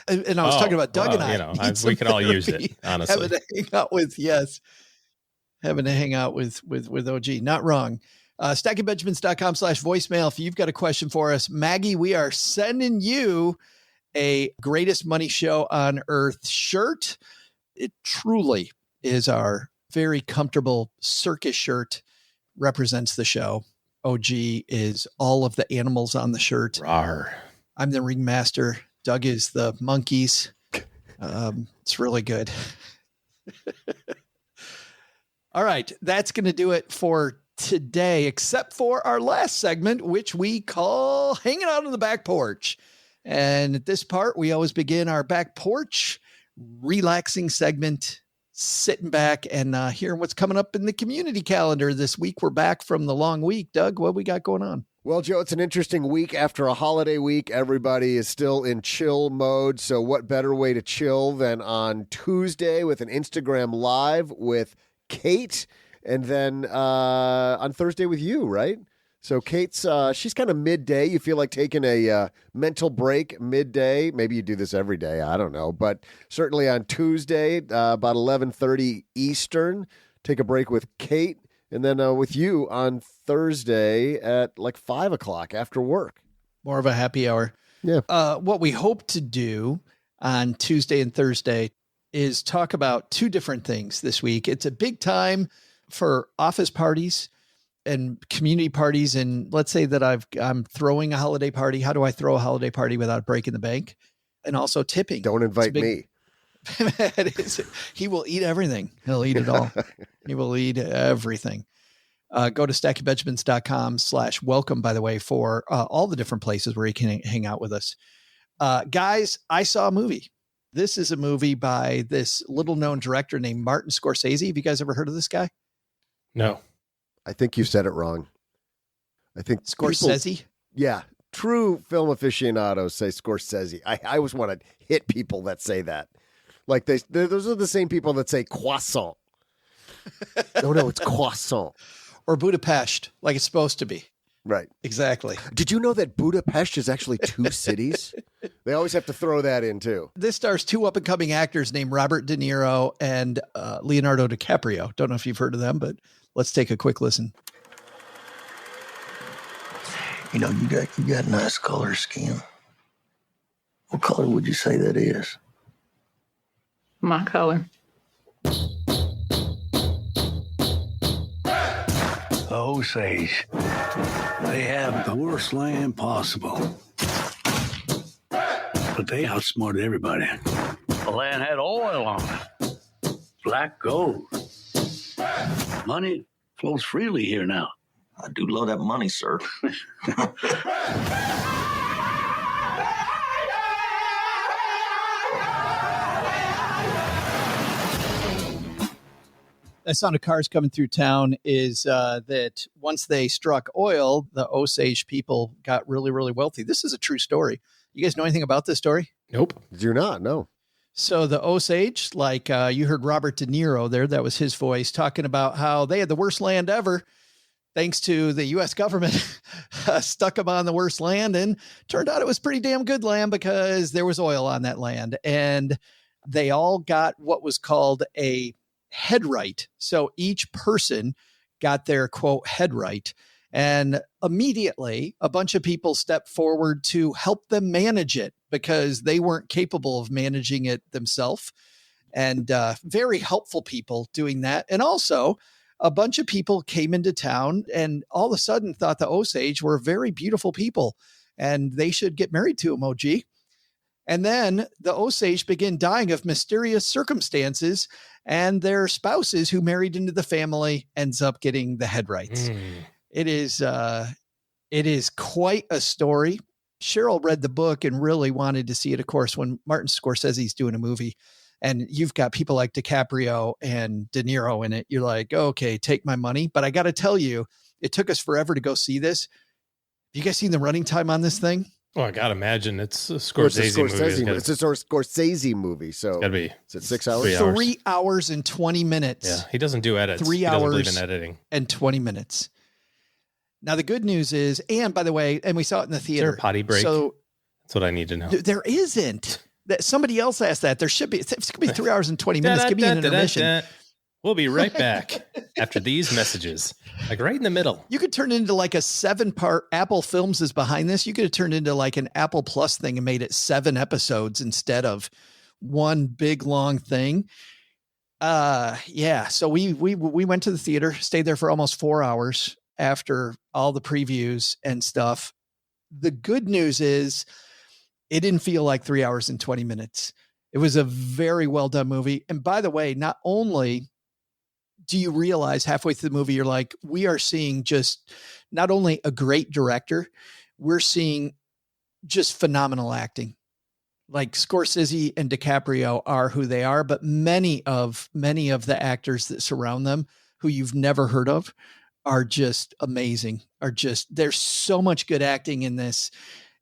[SPEAKER 3] And I was talking about Doug and I.
[SPEAKER 4] We could all use it, honestly.
[SPEAKER 3] Having to hang out with OG. Not wrong. StackingBenjamins.com/voicemail. If you've got a question for us, Maggie, we are sending you a Greatest Money Show on Earth shirt. It truly is our very comfortable circus shirt, represents the show. OG is all of the animals on the shirt.
[SPEAKER 4] Rawr.
[SPEAKER 3] I'm the ringmaster. Doug is the monkeys. It's really good. All right. That's going to do it for today, except for our last segment, which we call Hanging Out on the Back Porch. And at this part, we always begin our back porch relaxing segment, sitting back and hearing what's coming up in the community calendar this week. We're back from the long week. Doug, what we got going on?
[SPEAKER 7] Well, Joe, it's an interesting week after a holiday week. Everybody is still in chill mode. So what better way to chill than on Tuesday with an Instagram Live with Kate, and then on Thursday with you, right? So Kate's, she's kind of midday. You feel like taking a mental break midday. Maybe you do this every day. I don't know. But certainly on Tuesday, about 11:30 Eastern, take a break with Kate. And then with you on Thursday at like 5 o'clock after work.
[SPEAKER 3] More of a happy hour.
[SPEAKER 7] Yeah.
[SPEAKER 3] What we hope to do on Tuesday and Thursday is talk about two different things this week. It's a big time for office parties and community parties. And let's say that I'm throwing a holiday party. How do I throw a holiday party without breaking the bank? And also tipping.
[SPEAKER 7] Don't invite me.
[SPEAKER 3] He will eat everything. He'll eat it all. He will eat everything. Go to stackingbenjamins.com/welcome, by the way, for all the different places where you can hang out with us. Guys, I saw a movie. This is a movie by this little known director named Martin Scorsese. Have you guys ever heard of this guy?
[SPEAKER 4] No.
[SPEAKER 7] I think you said it wrong. I think
[SPEAKER 3] Scorsese?
[SPEAKER 7] Yeah. True film aficionados say Scorsese. I always want to hit people that say that. Like those are the same people that say croissant. No, it's croissant.
[SPEAKER 3] Or Budapest, like it's supposed to be.
[SPEAKER 7] Right.
[SPEAKER 3] Exactly.
[SPEAKER 7] Did you know that Budapest is actually two cities? They always have to throw that in too.
[SPEAKER 3] This stars two up-and-coming actors named Robert De Niro and Leonardo DiCaprio. Don't know if you've heard of them, but let's take a quick listen.
[SPEAKER 15] You know, you got nice color skin. What color would you say that is?
[SPEAKER 16] My color.
[SPEAKER 15] Osage. They have the worst land possible. But they outsmarted everybody. The land had oil on it. Black gold. Money flows freely here now. I do love that money, sir.
[SPEAKER 3] That sound of cars coming through town is that once they struck oil, the Osage people got really, really wealthy. This is a true story. You guys know anything about this story?
[SPEAKER 4] Nope.
[SPEAKER 7] Do not, no.
[SPEAKER 3] So the Osage, like you heard Robert De Niro there, that was his voice, talking about how they had the worst land ever, thanks to the U.S. government stuck them on the worst land. And turned out it was pretty damn good land because there was oil on that land. And they all got what was called a head right. So each person got their quote head right. And immediately a bunch of people stepped forward to help them manage it because they weren't capable of managing it themselves. And very helpful people doing that. And also a bunch of people came into town and all of a sudden thought the Osage were very beautiful people and they should get married to them, OG. And then the Osage began dying of mysterious circumstances, and their spouses who married into the family ends up getting the head rights. It is quite a story. Cheryl read the book and really wanted to see it. Of course, when Martin Scorsese's doing a movie and you've got people like DiCaprio and De Niro in it, you're like, okay, take my money. But I got to tell you, it took us forever to go see this. Have you guys seen the running time on this thing?
[SPEAKER 4] Oh, I gotta imagine it's a Scorsese movie.
[SPEAKER 7] It's a Scorsese movie, so
[SPEAKER 4] gotta be.
[SPEAKER 7] Is it 6 hours?
[SPEAKER 3] 3 hours and 20 minutes.
[SPEAKER 4] Yeah, he doesn't do edits.
[SPEAKER 3] 3
[SPEAKER 4] he
[SPEAKER 3] hours
[SPEAKER 4] doesn't believe in editing.
[SPEAKER 3] And 20 minutes. Now the good news is, and by the way, and we saw it in the theater.
[SPEAKER 4] Is there a potty break?
[SPEAKER 3] So
[SPEAKER 4] that's what I need to know.
[SPEAKER 3] There isn't. That somebody else asked that. There should be. It's going to be 3 hours and 20 minutes. Give me an intermission.
[SPEAKER 4] We'll be right back after these messages, like right in the middle.
[SPEAKER 3] You could turn it into like a 7-part. Apple Films is behind this. You could have turned into like an Apple Plus thing and made it 7 episodes instead of one big long thing. Yeah. So we went to the theater, stayed there for almost 4 hours after all the previews and stuff. The good news is it didn't feel like 3 hours and 20 minutes. It was a very well done movie. And by the way, not only do you realize halfway through the movie, you're like, we are seeing just not only a great director, we're seeing just phenomenal acting. Like Scorsese and DiCaprio are who they are, but many of the actors that surround them who you've never heard of are just amazing, there's so much good acting in this.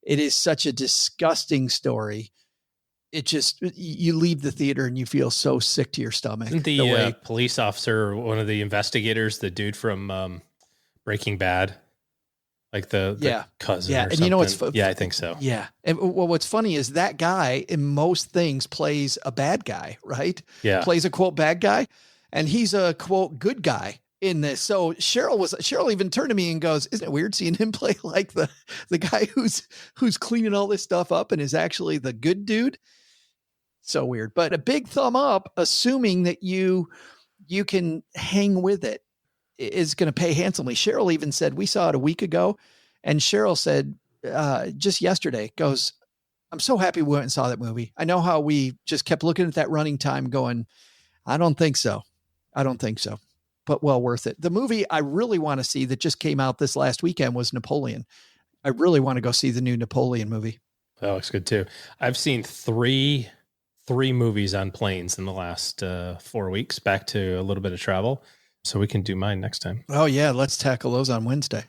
[SPEAKER 3] It is such a disgusting story. It just, you leave the theater and you feel so sick to your stomach.
[SPEAKER 4] Isn't the police officer, one of the investigators, the dude from Breaking Bad? Like the cousin or something. And you know what's I think so.
[SPEAKER 3] Yeah. And what's funny is that guy in most things plays a bad guy, right?
[SPEAKER 4] Yeah.
[SPEAKER 3] Plays a quote bad guy. And he's a quote good guy in this. So Cheryl even turned to me and goes, isn't it weird seeing him play like the guy who's cleaning all this stuff up and is actually the good dude? So weird. But a big thumb up, assuming that you can hang with it, is going to pay handsomely. Cheryl even said, we saw it a week ago. And Cheryl said, just yesterday, goes, I'm so happy we went and saw that movie. I know how we just kept looking at that running time going, I don't think so. But well worth it. The movie I really want to see that just came out this last weekend was Napoleon. I really want to go see the new Napoleon movie.
[SPEAKER 4] That looks good too. I've seen three movies on planes in the last 4 weeks, back to a little bit of travel. So we can do mine next time.
[SPEAKER 3] Oh yeah. Let's tackle those on Wednesday.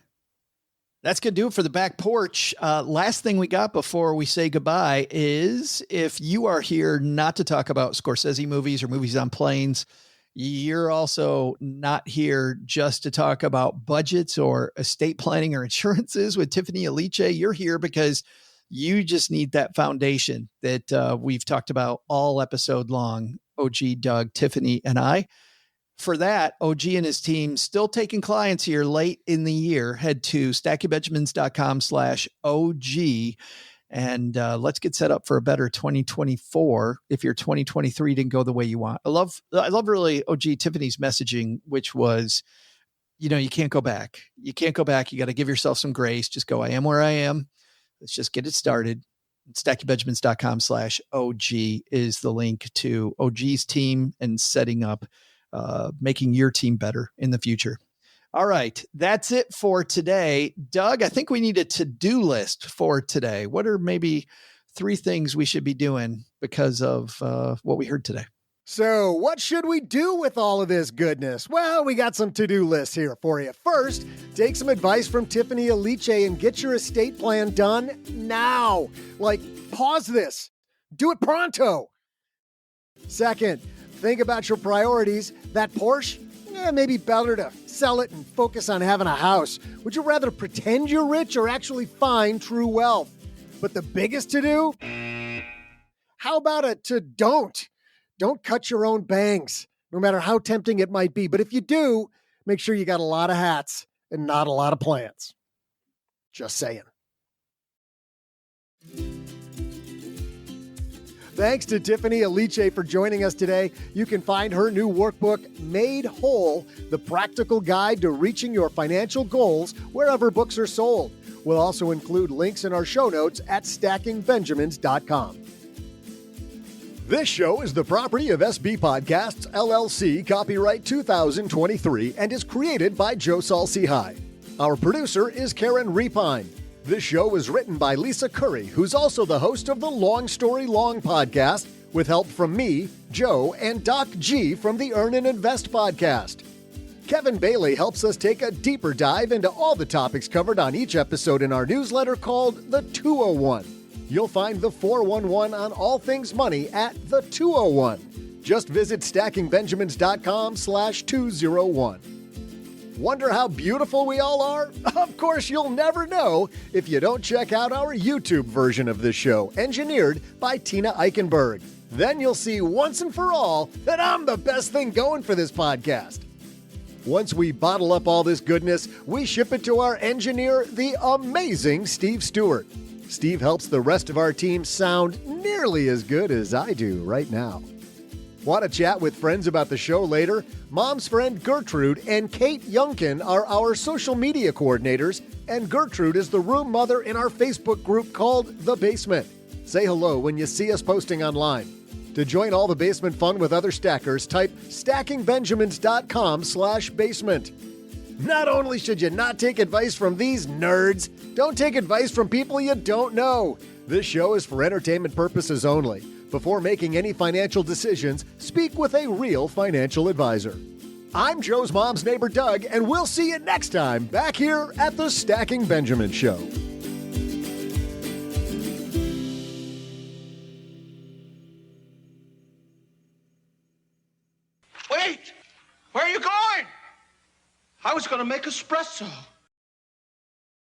[SPEAKER 3] That's going to do it for the back porch. Last thing we got before we say goodbye is, if you are here not to talk about Scorsese movies or movies on planes, you're also not here just to talk about budgets or estate planning or insurances with Tiffany Aliche. You're here because you just need that foundation that we've talked about all episode long. OG, Doug, Tiffany, and I. For that, OG and his team still taking clients here late in the year. Head to stackingbenjamins.com/OG and let's get set up for a better 2024. If your 2023 didn't go the way you want. I love really OG Tiffany's messaging, which was, you can't go back. You can't go back. You got to give yourself some grace. Just go, I am where I am. Let's just get it started. stackingbenjamins.com/OG is the link to OG's team and setting up, making your team better in the future. All right. That's it for today. Doug, I think we need a to-do list for today. What are maybe 3 things we should be doing because of what we heard today?
[SPEAKER 5] So what should we do with all of this goodness? Well, we got some to-do lists here for you. First, take some advice from Tiffany Aliche and get your estate plan done now. Like, pause this. Do it pronto. Second, think about your priorities. That Porsche, maybe better to sell it and focus on having a house. Would you rather pretend you're rich or actually find true wealth? But the biggest to-do? How about a to-don't? Don't cut your own bangs, no matter how tempting it might be. But if you do, make sure you got a lot of hats and not a lot of plans. Just saying. Thanks to Tiffany Aliche for joining us today. You can find her new workbook, Made Whole, the practical guide to reaching your financial goals, wherever books are sold. We'll also include links in our show notes at stackingbenjamins.com. This show is the property of SB Podcasts, LLC, copyright 2023, and is created by Joe Saul-Sehy. Our producer is Karen Repine. This show was written by Lisa Curry, who's also the host of the Long Story Long podcast, with help from me, Joe, and Doc G from the Earn and Invest podcast. Kevin Bailey helps us take a deeper dive into all the topics covered on each episode in our newsletter called The 201. You'll find the 411 on all things money at the 201. Just visit stackingbenjamins.com/201. Wonder how beautiful we all are? Of course, you'll never know if you don't check out our YouTube version of this show, engineered by Tina Eichenberg. Then you'll see once and for all that I'm the best thing going for this podcast. Once we bottle up all this goodness, we ship it to our engineer, the amazing Steve Stewart. Steve helps the rest of our team sound nearly as good as I do right now. Want to chat with friends about the show later? Mom's friend Gertrude and Kate Youngkin are our social media coordinators, and Gertrude is the room mother in our Facebook group called The Basement. Say hello when you see us posting online. To join all the basement fun with other stackers, type stackingbenjamins.com/basement. Not only should you not take advice from these nerds, don't take advice from people you don't know. This show is for entertainment purposes only. Before making any financial decisions, speak with a real financial advisor. I'm Joe's mom's neighbor, Doug, and we'll see you next time back here at the Stacking Benjamin Show.
[SPEAKER 17] Wait! Where are you going? I was going to make espresso.